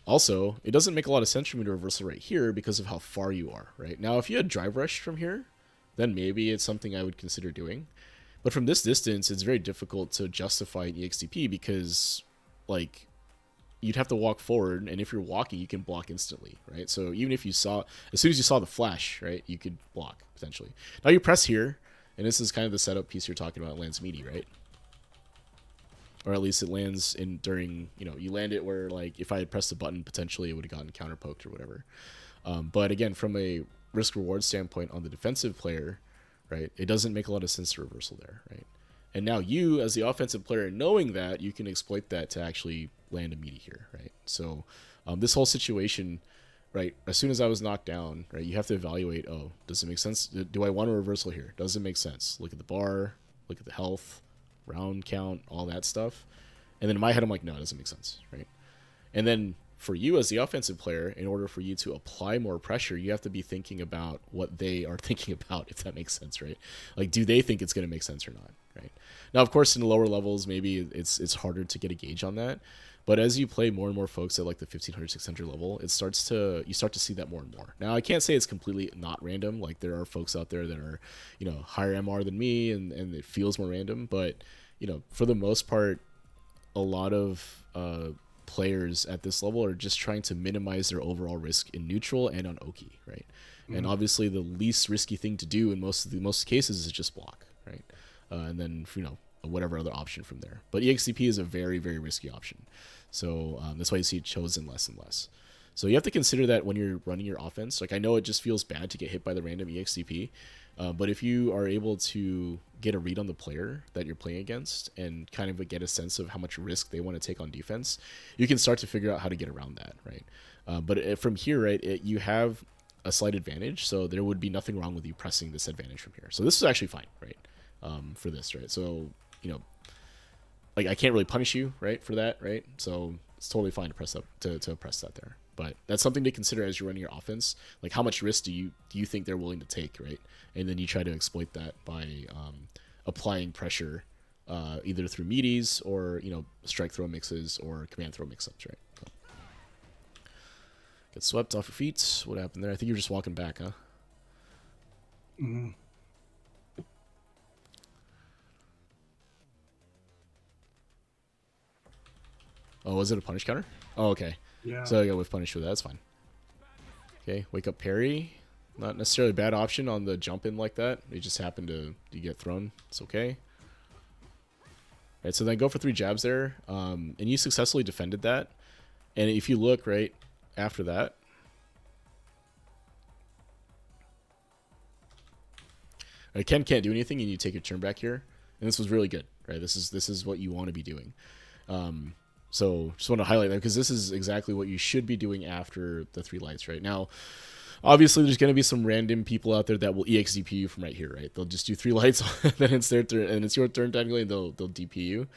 Also, it doesn't make a lot of sense for me to reversal right here because of how far you are, right? Now, if you had drive rush from here, then maybe it's something I would consider doing. But from this distance, it's very difficult to justify an EXTP because, like, you'd have to walk forward, and if you're walking, you can block instantly, right? So even if as soon as you saw the flash, right, you could block potentially. Now you press here, and this is kind of the setup piece you're talking about, Lance Meaty, right? or at least it lands in during, you land it where, like, if I had pressed the button, potentially it would have gotten counter poked or whatever. But again, from a risk reward standpoint on the defensive player, right, it doesn't make a lot of sense to reversal there, right? And now you, as the offensive player, knowing that, you can exploit that to actually land a meaty here, right? So this whole situation, right, as soon as I was knocked down, right, you have to evaluate, oh, does it make sense? Do I want a reversal here? Does it make sense? Look at the bar, look at the health, round count, all that stuff. And then in my head, I'm like, no, it doesn't make sense, right? And then for you as the offensive player, in order for you to apply more pressure, you have to be thinking about what they are thinking about, if that makes sense, right? Like, do they think it's going to make sense or not, right? Now, of course, in the lower levels, maybe it's harder to get a gauge on that. But as you play more and more folks at like the 1500, 600 level, you start to see that more and more. Now, I can't say it's completely not random. Like, there are folks out there that are, higher MR than me, and it feels more random. But, for the most part, a lot of players at this level are just trying to minimize their overall risk in neutral and on Oki, right? Mm-hmm. And obviously, the least risky thing to do in most cases is just block, right? And then whatever other option from there. But EXCP is a very, very risky option, so that's why you see it chosen less and less. So you have to consider that when you're running your offense. Like, I know it just feels bad to get hit by the random EXCP, but if you are able to get a read on the player that you're playing against and kind of get a sense of how much risk they want to take on defense, you can start to figure out how to get around that, right? But from here, right, you have a slight advantage, so there would be nothing wrong with you pressing this advantage from here. So this is actually fine, right, for this, right? So, like, I can't really punish you, right, for that, right? So it's totally fine to press up to press that there. But that's something to consider as you're running your offense. Like, how much risk do you think they're willing to take, right? And then you try to exploit that by applying pressure, either through meaties or strike throw mixes or command throw mix-ups, right? So, get swept off your feet. What happened there? I think you're just walking back, huh? Mm-hmm. Oh, was it a punish counter? Oh, okay. Yeah. So I got with punish with that. That's fine. Okay, wake up parry. Not necessarily a bad option on the jump in like that. It just happened to get thrown. It's okay. Right, so then go for 3 jabs there. And you successfully defended that. And if you look, right, after that, right, Ken can't do anything and you take your turn back here. And this was really good, right? This is what you want to be doing. So just want to highlight that because this is exactly what you should be doing after the 3 lights right now. Obviously, there's going to be some random people out there that will EXDP you from right here, right? They'll just do 3 lights, then it's their turn, and it's your turn technically, and they'll DP you.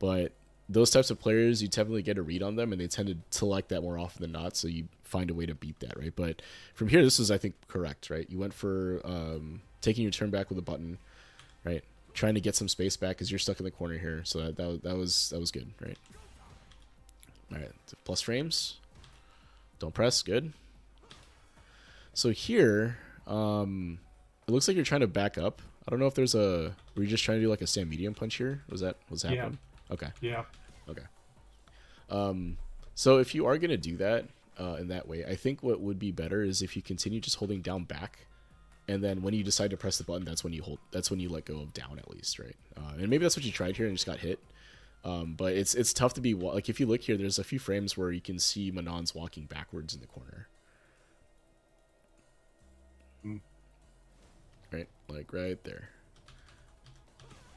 But those types of players, you typically get a read on them, and they tend to select that more often than not, so you find a way to beat that, right? But from here, this is, I think, correct, right? You went for taking your turn back with a button, right? Trying to get some space back because you're stuck in the corner here, so that was good, right? All right, plus frames. Don't press, good. So here, it looks like you're trying to back up. I don't know if there's were you just trying to do like a stand medium punch here? Was that what's happening? Yeah. Okay. Yeah. Okay. So if you are gonna do that in that way, I think what would be better is if you continue just holding down back, and then when you decide to press the button, that's when you let go of down at least, right? And maybe that's what you tried here and just got hit. But it's tough to be like, if you look here, there's a few frames where you can see Manon's walking backwards in the corner. Right, like right there.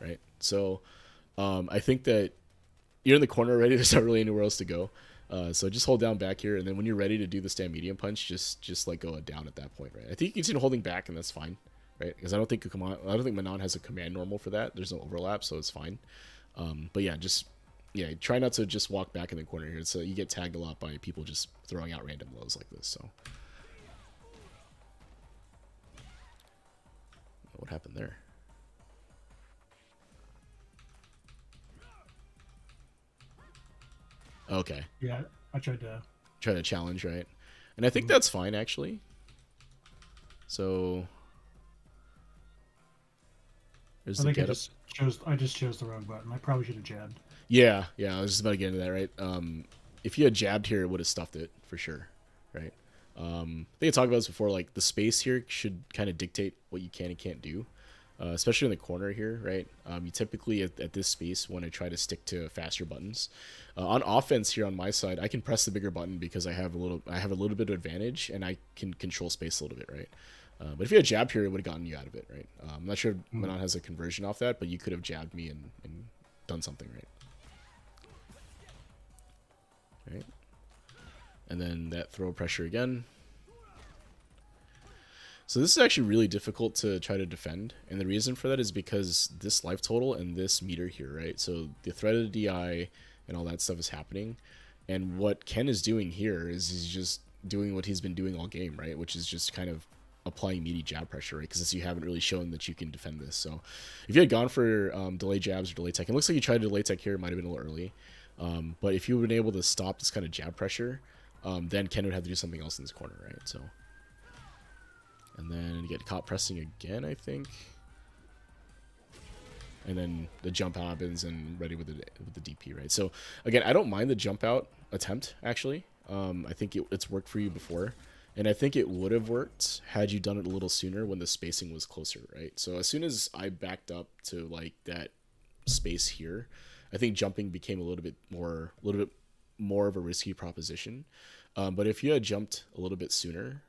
Right, so I think that you're in the corner already. There's not really anywhere else to go. So just hold down back here, and then when you're ready to do the stand medium punch, just like go down at that point, right? I think you can continue holding back, and that's fine, right? Because I don't think Manon has a command normal for that. There's no overlap, so it's fine. But yeah, try not to just walk back in the corner here. So you get tagged a lot by people just throwing out random lows like this. So what happened there? Okay. Yeah, I tried to challenge, right? And I think that's fine actually. So I think I just chose the wrong button. I probably should have jabbed. Yeah, I was just about to get into that, right? If you had jabbed here, it would have stuffed it for sure, right? I think I talked about this before. Like, the space here should kind of dictate what you can and can't do. especially in the corner here, right? You typically at this space want to try to stick to faster buttons. On offense here on my side, I can press the bigger button because I have a little bit of advantage and I can control space a little bit, right? But if you had jab here, it would have gotten you out of it, right? I'm not sure if Mm. Manon has a conversion off that, but you could have jabbed me and done something, right? Right. And then that throw pressure again. So this is actually really difficult to try to defend, and the reason for that is because this life total and this meter here, right? So the threat of the DI and all that stuff is happening, and what Ken is doing here is he's just doing what he's been doing all game, right? Which is just kind of applying meaty jab pressure, right? Because you haven't really shown that you can defend this. So if you had gone for delay jabs or delay tech, it looks like you tried to delay tech here, it might have been a little early. But if you would have been able to stop this kind of jab pressure, then Ken would have to do something else in this corner, right? So, and then you get caught pressing again, I think. And then the jump out happens and ready with the DP, right? So again, I don't mind the jump out attempt actually. I think it's worked for you before, and I think it would have worked had you done it a little sooner when the spacing was closer, right? So as soon as I backed up to like that space here, I think jumping became a little bit more of a risky proposition. But if you had jumped a little bit sooner,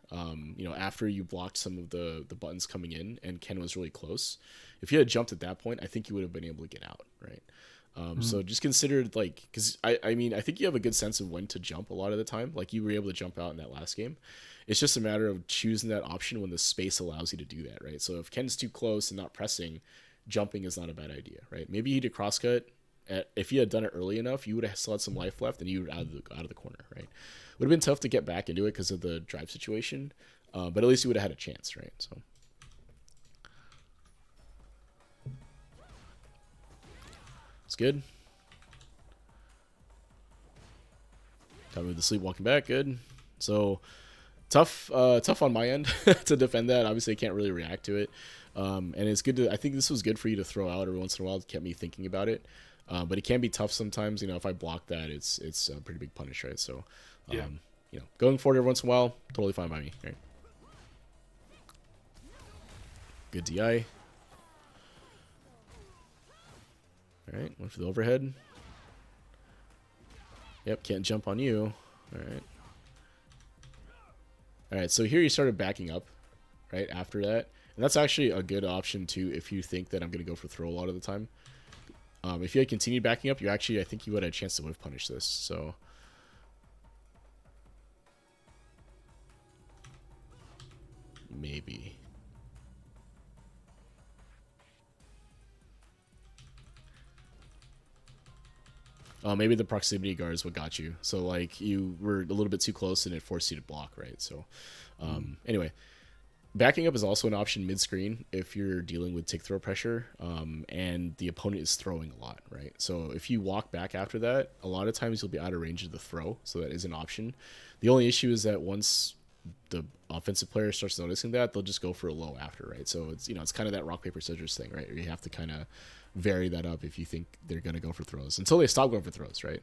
after you blocked some of the buttons coming in and Ken was really close, if you had jumped at that point, I think you would have been able to get out, right? So just consider like, because I mean, I think you have a good sense of when to jump a lot of the time. Like you were able to jump out in that last game. It's just a matter of choosing that option when the space allows you to do that, right? So if Ken's too close and not pressing, jumping is not a bad idea, right? Maybe you need to crosscut. If you had done it early enough, you would have still had some life left and you were out of the corner, right? Would have been tough to get back into it because of the drive situation, but at least you would have had a chance, right? So it's good. Time with the sleepwalking back, good. So tough on my end to defend that. Obviously, I can't really react to it, and it's good to. I think this was good for you to throw out every once in a while. It kept me thinking about it, but it can be tough sometimes. If I block that, it's a pretty big punish, right? So. Yeah. Going forward every once in a while, totally fine by me. Right? Good DI. All right, went for the overhead. Yep, can't jump on you. All right. All right, so here you started backing up, right, after that. And that's actually a good option, too, if you think that I'm going to go for throw a lot of the time. If you had continued backing up, I think you would have a chance to whiff punish this, so... Maybe. Maybe the proximity guard is what got you. So, like, you were a little bit too close and it forced you to block, right? So, anyway, backing up is also an option mid-screen if you're dealing with tick throw pressure and the opponent is throwing a lot, right? So, if you walk back after that, a lot of times you'll be out of range of the throw, so that is an option. The only issue is that once the offensive player starts noticing that, they'll just go for a low after, right? So it's it's kind of that rock paper scissors thing, right? You have to kind of vary that up if you think they're going to go for throws until they stop going for throws, right?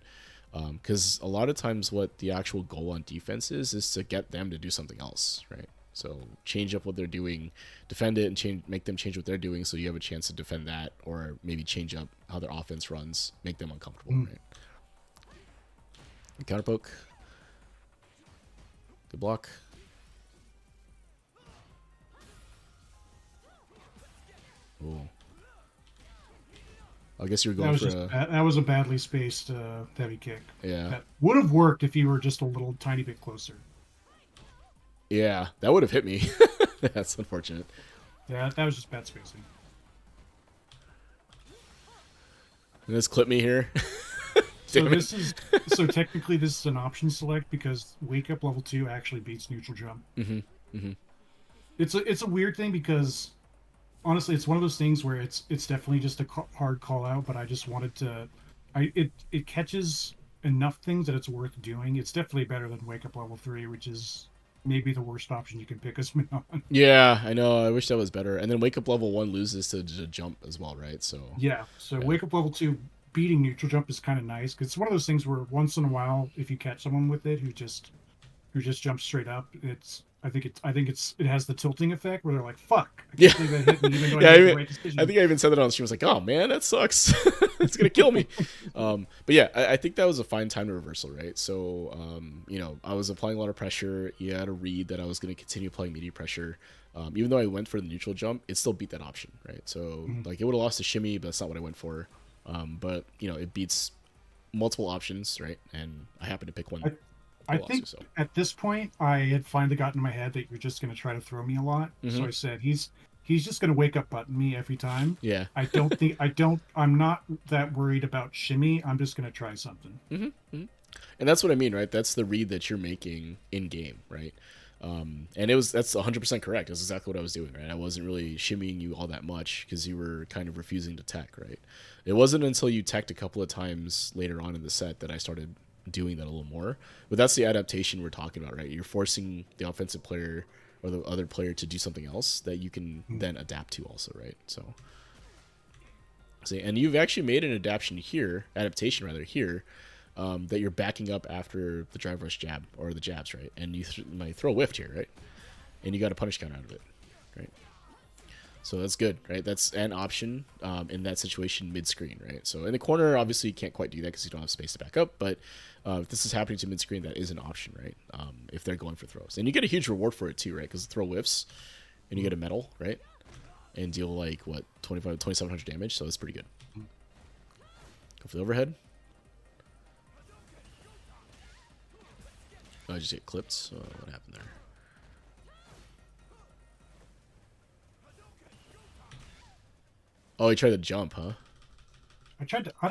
Because a lot of times what the actual goal on defense is to get them to do something else, right? So change up what they're doing, defend it, and make them change what they're doing, so you have a chance to defend that, or maybe change up how their offense runs, make them uncomfortable, right? Counter poke, good block. Oh. I guess you were going that was a badly spaced heavy kick. Yeah. That would have worked if you were just a little tiny bit closer. Yeah, that would have hit me. That's unfortunate. Yeah, that was just bad spacing. And this clip me here. So technically this is an option select because wake up level 2 actually beats neutral jump. It's a weird thing because honestly, it's one of those things where it's definitely just a hard call out, but I just wanted to. It catches enough things that it's worth doing. It's definitely better than Wake Up Level 3, which is maybe the worst option you can pick as Manon. Yeah, I know. I wish that was better. And then Wake Up Level 1 loses to jump as well, right? So yeah. Wake Up Level 2 beating neutral jump is kind of nice because it's one of those things where once in a while, if you catch someone with it who just who just jumps straight up. It has the tilting effect where they're like, "Fuck, I Yeah, can't believe that hit me," even though I yeah. made the right I decision. think I even said that on the stream. I was like, "Oh man, that sucks. It's gonna kill me." But yeah, I think that was a fine time to reversal, right? So, I was applying a lot of pressure. You had a read that I was gonna continue applying media pressure. Even though I went for the neutral jump, it still beat that option, right? So, Mhm. like, it would have lost the shimmy, but that's not what I went for. But it beats multiple options, right? And I happened to pick one I that I lost think to. So, at this point I had finally gotten in my head that you're just going to try to throw me a lot. So mm-hmm. I said he's just going to wake up button me every time. Yeah. I'm not that worried about shimmy. I'm just going to try something. Mm-hmm. Mm-hmm. And that's what I mean, right? That's the read that you're making in game, right? And that's 100% correct. That's exactly what I was doing, right? I wasn't really shimmying you all that much because you were kind of refusing to tech, right? It wasn't until you teched a couple of times later on in the set that I started doing that a little more. But that's the adaptation we're talking about, right? You're forcing the offensive player or the other player to do something else that you can Mm. then adapt to also, right? So, see, and you've actually made an adaptation rather here, that you're backing up after the drive rush jab or the jabs, right? And you might throw a whiff here, right? And you got a punish count out of it, right? So that's good, right? That's an option in that situation mid-screen, right? So in the corner, obviously you can't quite do that because you don't have space to back up. But if this is happening to mid-screen, that is an option, right? If they're going for throws, and you get a huge reward for it too, right? Because throw whiffs, and you get a medal, right? And deal like what 2,700 damage. So that's pretty good. Go for the overhead. Oh, I just get clipped. So what happened there? Oh, he tried to jump, huh? I tried to. I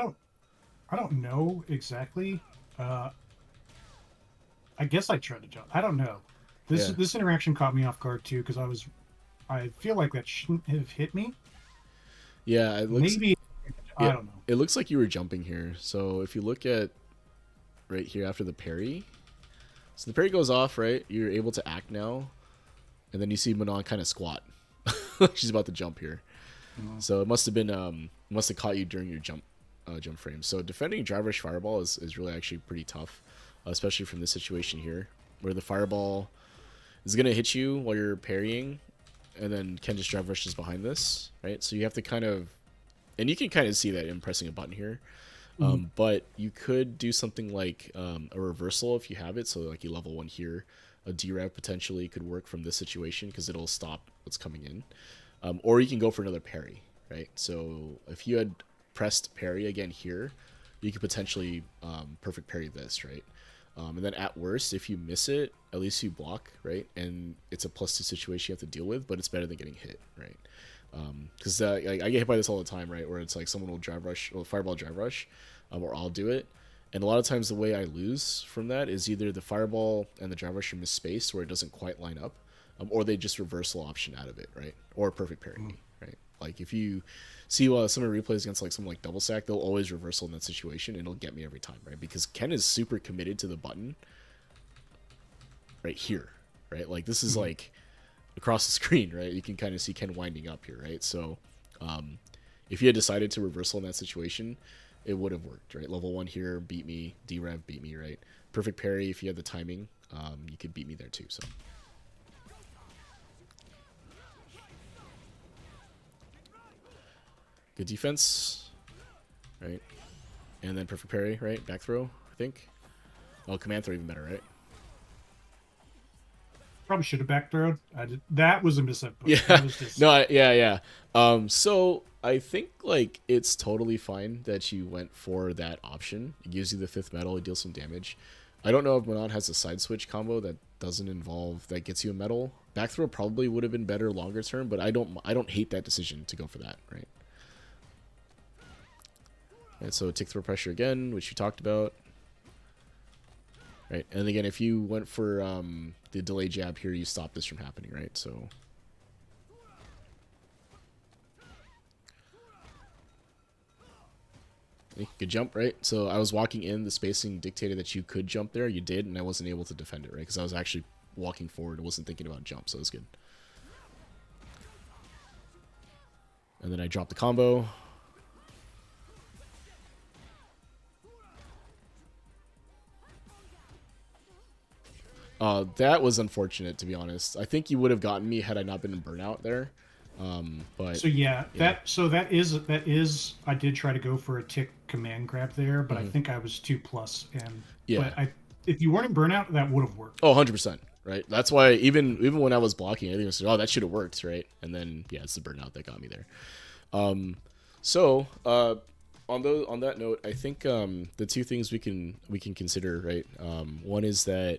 don't know exactly. Uh, I guess I tried to jump. I don't know. Yeah. This interaction caught me off guard too because I feel like that shouldn't have hit me. Yeah, it looks. Maybe Yeah, I don't know. it looks like you were jumping here. So if you look at right here after the parry, so the parry goes off, right? You're able to act now, and then you see Manon kind of squat. She's about to jump here. So it must have been must have caught you during your jump frame. So defending drive rush fireball is really actually pretty tough, especially from this situation here, where the fireball is gonna hit you while you're parrying, and then Ken just drive rushes behind this, right? So you have to kind of, and you can kind of see that in pressing a button here. Mhm. But you could do something like a reversal if you have it. So like you level one here, a D-rev potentially could work from this situation because it'll stop what's coming in. Or you can go for another parry, right? So if you had pressed parry again here, you could potentially perfect parry this, right? And then at worst, if you miss it, at least you block, right? And it's a +2 situation you have to deal with, but it's better than getting hit, right? Because like, I get hit by this all the time, right? Where it's like someone will drive rush, or fireball drive rush, or I'll do it. And a lot of times the way I lose from that is either the fireball and the drive rush are misspaced where it doesn't quite line up, or they just reversal option out of it, right? Or perfect parry, right? Like if you see some of the replays against like someone like double sack, they'll always reversal in that situation, and it'll get me every time, right? Because Ken is super committed to the button right here, right? Like this is like across the screen, right? You can kind of see Ken winding up here, right? So if you had decided to reversal in that situation, it would have worked, right? Level one here, beat me. D-rev, beat me, right? Perfect parry, if you had the timing, you could beat me there too, so. Good defense, right? And then perfect parry, right? Back throw, I think. Oh, command throw even better, right? Probably should have back throwed. That was a misinput. Yeah, That was just no, yeah. So I think like it's totally fine that you went for that option. It gives you the fifth medal, it deals some damage. I don't know if Manon has a side switch combo that doesn't involve that gets you a medal. Back throw probably would have been better longer term, but I don't hate that decision to go for that, right? And so tick throw pressure again, which you talked about. Right, and again, if you went for the delay jab here, you stop this from happening, right? So good jump, right? So I was walking in, the spacing dictated that you could jump there. You did, and I wasn't able to defend it, right? Because I was actually walking forward. I wasn't thinking about jump, so it was good. And then I dropped the combo. That was unfortunate, to be honest. I think you would have gotten me had I not been in burnout there. But So yeah, yeah. that is I did try to go for a tick command grab there, but I Hmm. think I was 2+, and Yeah. but I if you weren't in burnout, that would have worked. Oh, 100%. Right. That's why even when I was blocking, I think I was like, oh, that should have worked, right? And then yeah, it's the burnout that got me there. So on that note, I think the two things we can consider, right? One is that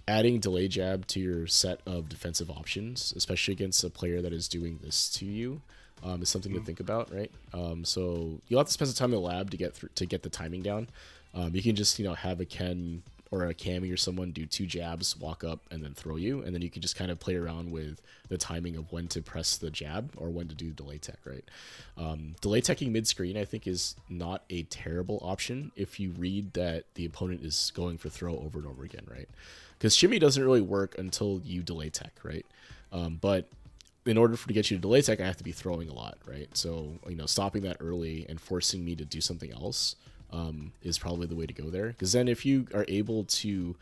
adding delay jab to your set of defensive options, especially against a player that is doing this to you, is something to Mm. think about, right? So you'll have to spend some time in the lab to get the timing down. You can just have a Ken or a Cammy or someone do two jabs, walk up, and then throw you, and then you can just kind of play around with the timing of when to press the jab or when to do delay tech, right? Delay teching mid screen, I think, is not a terrible option if you read that the opponent is going for throw over and over again, right? Because shimmy doesn't really work until you delay tech, right? But in order for to get you to delay tech, I have to be throwing a lot, right? So stopping that early and forcing me to do something else is probably the way to go there. Because then if you are able to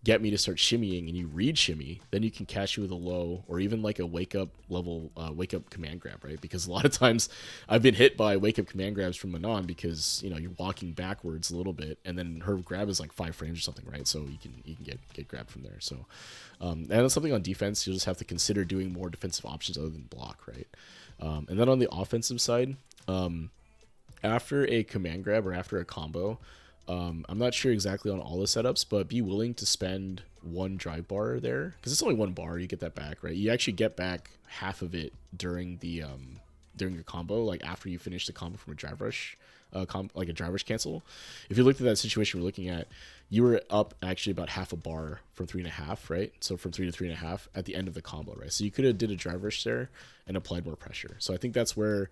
get me to start shimmying and you read shimmy, then you can catch you with a low or even like a wake up level, wake up command grab, right? Because a lot of times I've been hit by wake up command grabs from Manon because you're walking backwards a little bit and then her grab is like 5 frames or something, right? So you can get grabbed from there. So and that's something on defense you'll just have to consider doing more defensive options other than block, right? And then on the offensive side, after a command grab or after a combo, I'm not sure exactly on all the setups, but be willing to spend one drive bar there because it's only one bar. You get that back, right? You actually get back half of it during your combo, like after you finish the combo from a drive rush, like a drive rush cancel. If you looked at that situation we're looking at, you were up actually about half a bar from 3.5, right? So from 3 to 3.5 at the end of the combo, right? So you could have did a drive rush there and applied more pressure. So I think that's where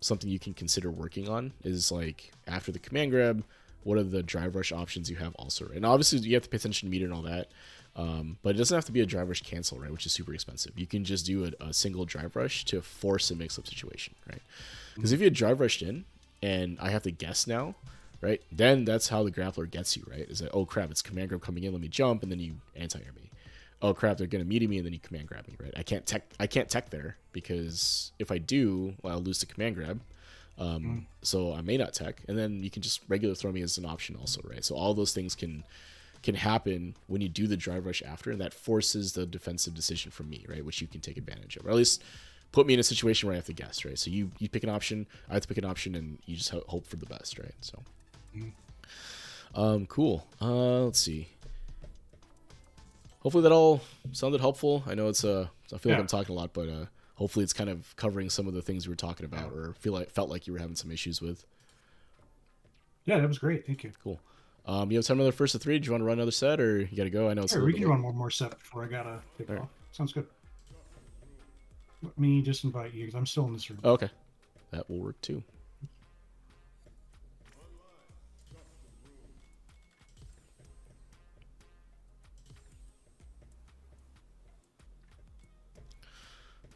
something you can consider working on is like after the command grab, what are the drive rush options you have also, right? And obviously you have to pay attention to meter and all that, but it doesn't have to be a drive rush cancel, right? Which is super expensive. You can just do a single drive rush to force a mix-up situation, right? Because if you had drive rushed in and I have to guess now, right? Then that's how the grappler gets you, right? Is that, oh crap, it's command grab coming in, let me jump, and then you anti-air me. Oh crap, they're gonna meet me, and then you command grab me, right? I can't tech there because if I do, well, I'll lose the command grab. Mm. So I may not tech, and then you can just regular throw me as an option also, right? So all those things can happen when you do the drive rush after, and that forces the defensive decision from me, right? Which you can take advantage of, or at least put me in a situation where I have to guess, right? So you pick an option, I have to pick an option, and you just hope for the best, right? So, Mm. cool. Let's see. Hopefully that all sounded helpful. I know I feel like I'm Yeah, talking a lot, but hopefully it's kind of covering some of the things we were talking yeah, about, or felt like you were having some issues with. yeah. That was great. Thank you. Cool. You have time another first of three? Do you want to run another set, or you got to go? I know it's a Sure, little we bit can late. run one more set before I gotta take All right. off. Sounds good. Let me just invite you because I'm still in this room. Oh, okay. That will work too.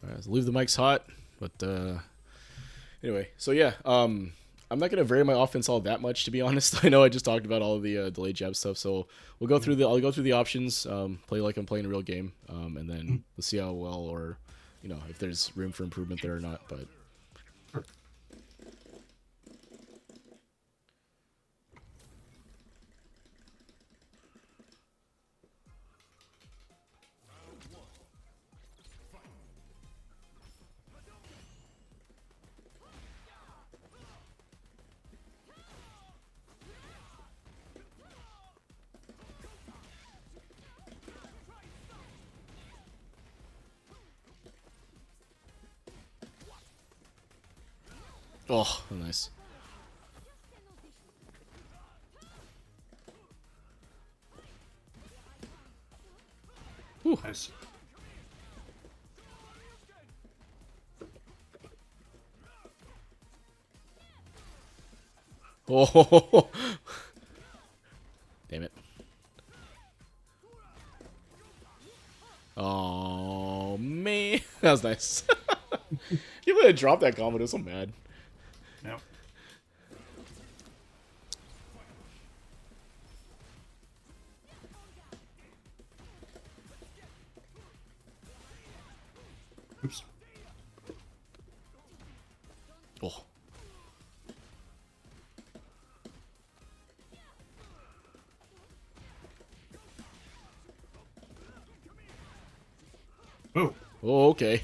All right. So leave the mics hot, but anyway. So yeah. I'm not gonna vary my offense all that much, to be honest. I know I just talked about all of the delayed jab stuff, so Mm. I'll go through the options, play like I'm playing a real game, and then Mm. we'll see how well or if there's room for improvement there or not. But Sure. oh, nice. Whew. Nice. Oh, damn it. Oh man, that was nice. You would have dropped that combo. I was so mad. Yeah. Oops. Oh. Oh. Oh, okay.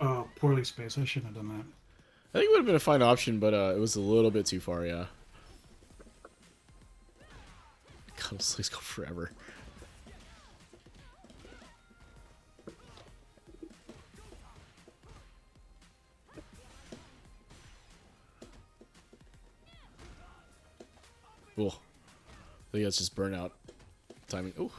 Oh. Poorly spaced. I shouldn't have done that. I think it would have been a fine option, but it was a little bit too far, yeah. God, those slays go forever. Oh. I think that's just burnout timing. Oh.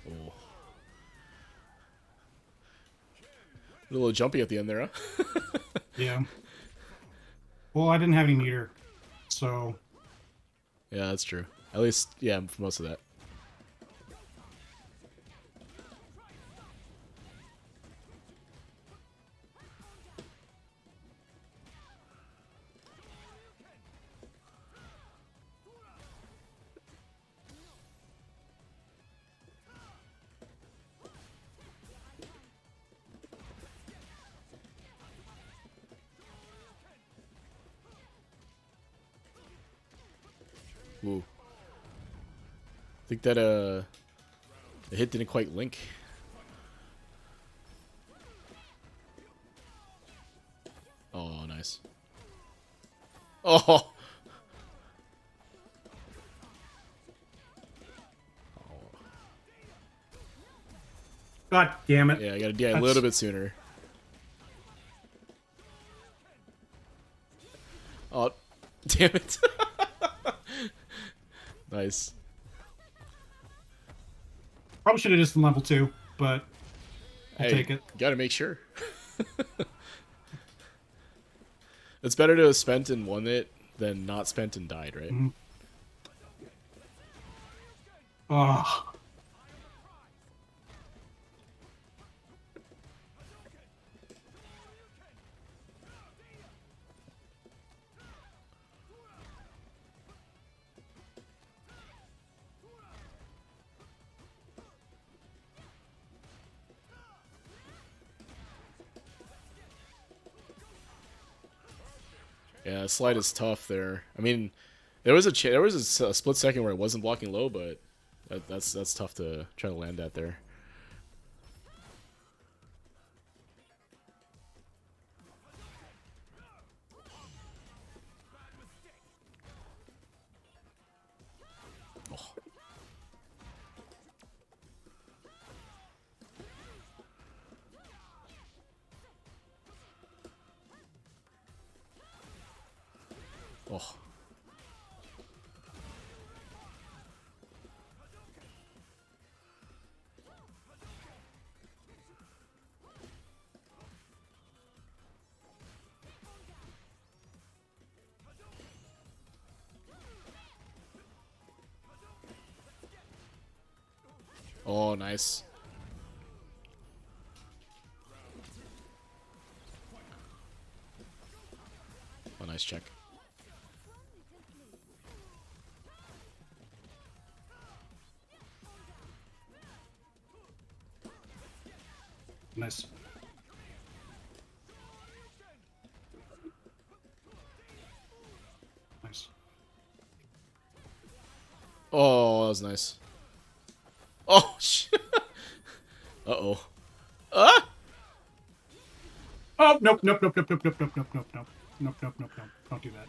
Oh. A little jumpy at the end there, huh? Yeah. Well, I didn't have any meter, so Yeah, that's true. At least, yeah, for most of that. Ooh. I think that the hit didn't quite link. Oh, nice. Oh. God damn it. Yeah, I got to DI a That's little bit sooner. Oh, damn it. Nice. probably should have just done level 2, but I'll Hey, take it. gotta make sure. It's better to have spent and won it than not spent and died, right? Mm-hmm. Oh, Yeah, slide is tough there. I mean, there was a split second where it wasn't blocking low, but that's tough to try to land at there. Oh. Oh. Oh, nice. Oh, nice check. nice. Nice. Oh, that was nice. Oh, shit. Uh-oh. Ah! Oh, nope, nope, nope, nope, nope, nope, nope, nope, nope, nope, nope, nope, nope, nope. Don't do that.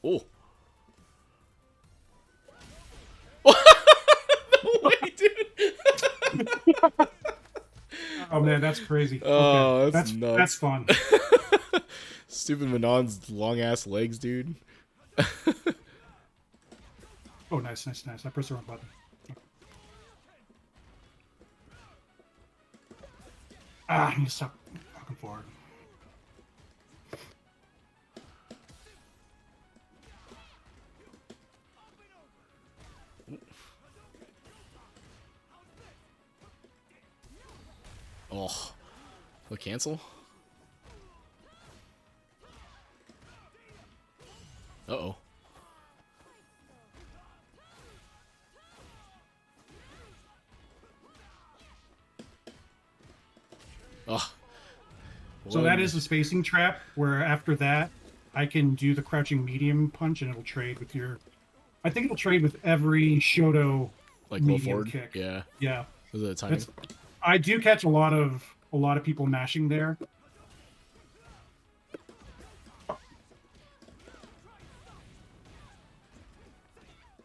Oh. Oh man, that's crazy. Okay, Oh, that's that's nuts. fun. Stupid Manon's long ass legs, dude. Oh, nice, nice, nice. I pressed the wrong button. Ah, I need to stop walking forward. Oh, the cancel. Uh-oh. Oh, So that one. is the spacing trap, where after that, I can do the crouching medium punch and it'll trade with your. I think it'll trade with every Shoto Like low medium forward. kick. Yeah. Yeah, Is it the timing? that's. I do catch a lot of people mashing there.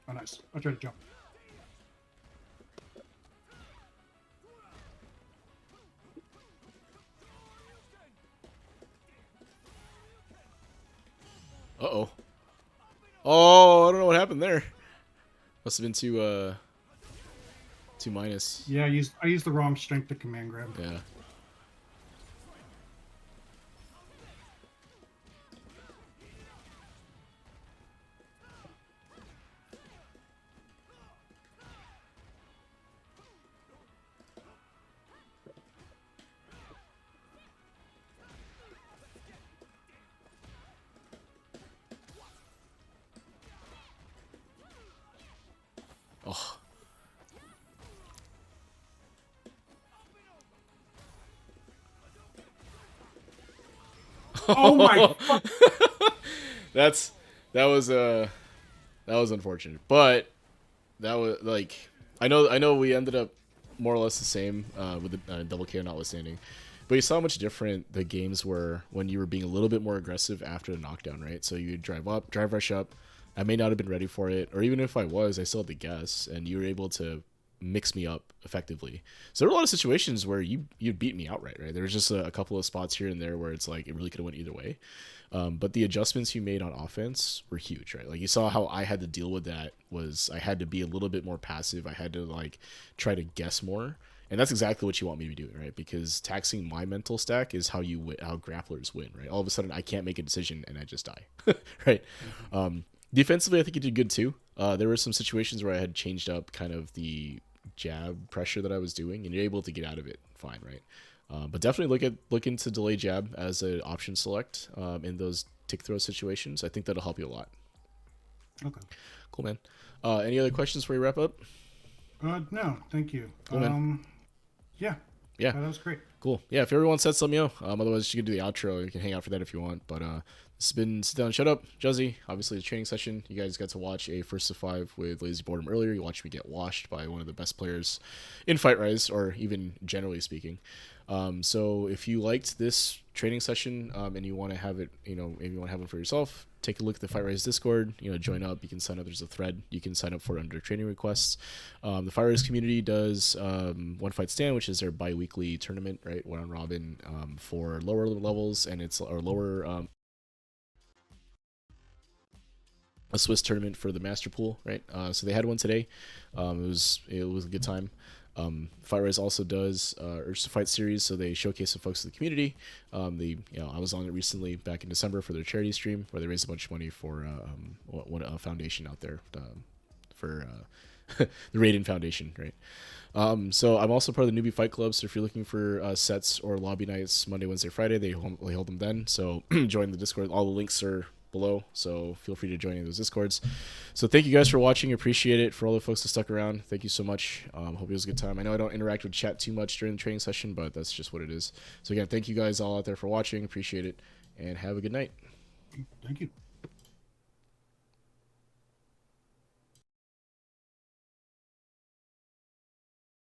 Oh, nice. I tried to jump. Uh-oh. Oh, I don't know what happened there. Must have been two minus. Yeah, I used the wrong strength to command grab. Yeah. Oh. Oh my! That's that was that was unfortunate. But that was like I know we ended up more or less the same with the double KO notwithstanding. But you saw how much different the games were when you were being a little bit more aggressive after the knockdown, right? So you drive up, drive rush up. I may not have been ready for it, or even if I was, I still had to guess, and you were able to mix me up effectively. So there were a lot of situations where you'd beat me outright, right? There was just a couple of spots here and there where it's like it really could have went either way. But the adjustments you made on offense were huge, right? Like you saw how I had to deal with that was I had to be a little bit more passive. I had to like try to guess more, and that's exactly what you want me to be doing, right? Because taxing my mental stack is how grapplers win, right? All of a sudden I can't make a decision and I just die, right? Defensively, I think you did good too. There were some situations where I had changed up kind of the jab pressure that I was doing, and you're able to get out of it fine, right? But definitely look into delay jab as an option select in those tick throw situations. I think that'll help you a lot. Okay. Cool, man. Any other questions before we wrap up? No, thank you. Cool, man. Yeah, Yeah, that was great. cool. Yeah, if everyone sets, let me know. Otherwise, you can do the outro. You can hang out for that if you want. But this has been Sit Down, Shut Up. Juzzy, obviously the training session. You guys got to watch a first to five with Lazy Boredom earlier. You watched me get washed by one of the best players in Fight Rise, or even generally speaking. So if you liked this training session and you want to have it, maybe you want to have one for yourself, take a look at the Fight Rise Discord. Join up. You can sign up. There's a thread. You can sign up for it under training requests. The Fight Rise community does One Fight Stand, which is their bi-weekly tournament, right? Round robin for lower levels, and it's or lower a Swiss tournament for the master pool, right? So they had one today. It was a good time. Fight Rise also does Urge to Fight series, so they showcase some folks in the community. I was on it recently back in December for their charity stream where they raised a bunch of money for a foundation out there for the Raiden Foundation, right? So I'm also part of the Newbie Fight Club. So if you're looking for sets or lobby nights Monday, Wednesday, Friday, they hold them then. So join the Discord. All the links are below, so feel free to join in those Discords. So thank you guys for watching. Appreciate it. For all the folks that stuck around, thank you so much. Hope it was a good time. I know I don't interact with chat too much during the training session, but that's just what it is. So again, thank you guys all out there for watching. Appreciate it, and have a good night. Thank you.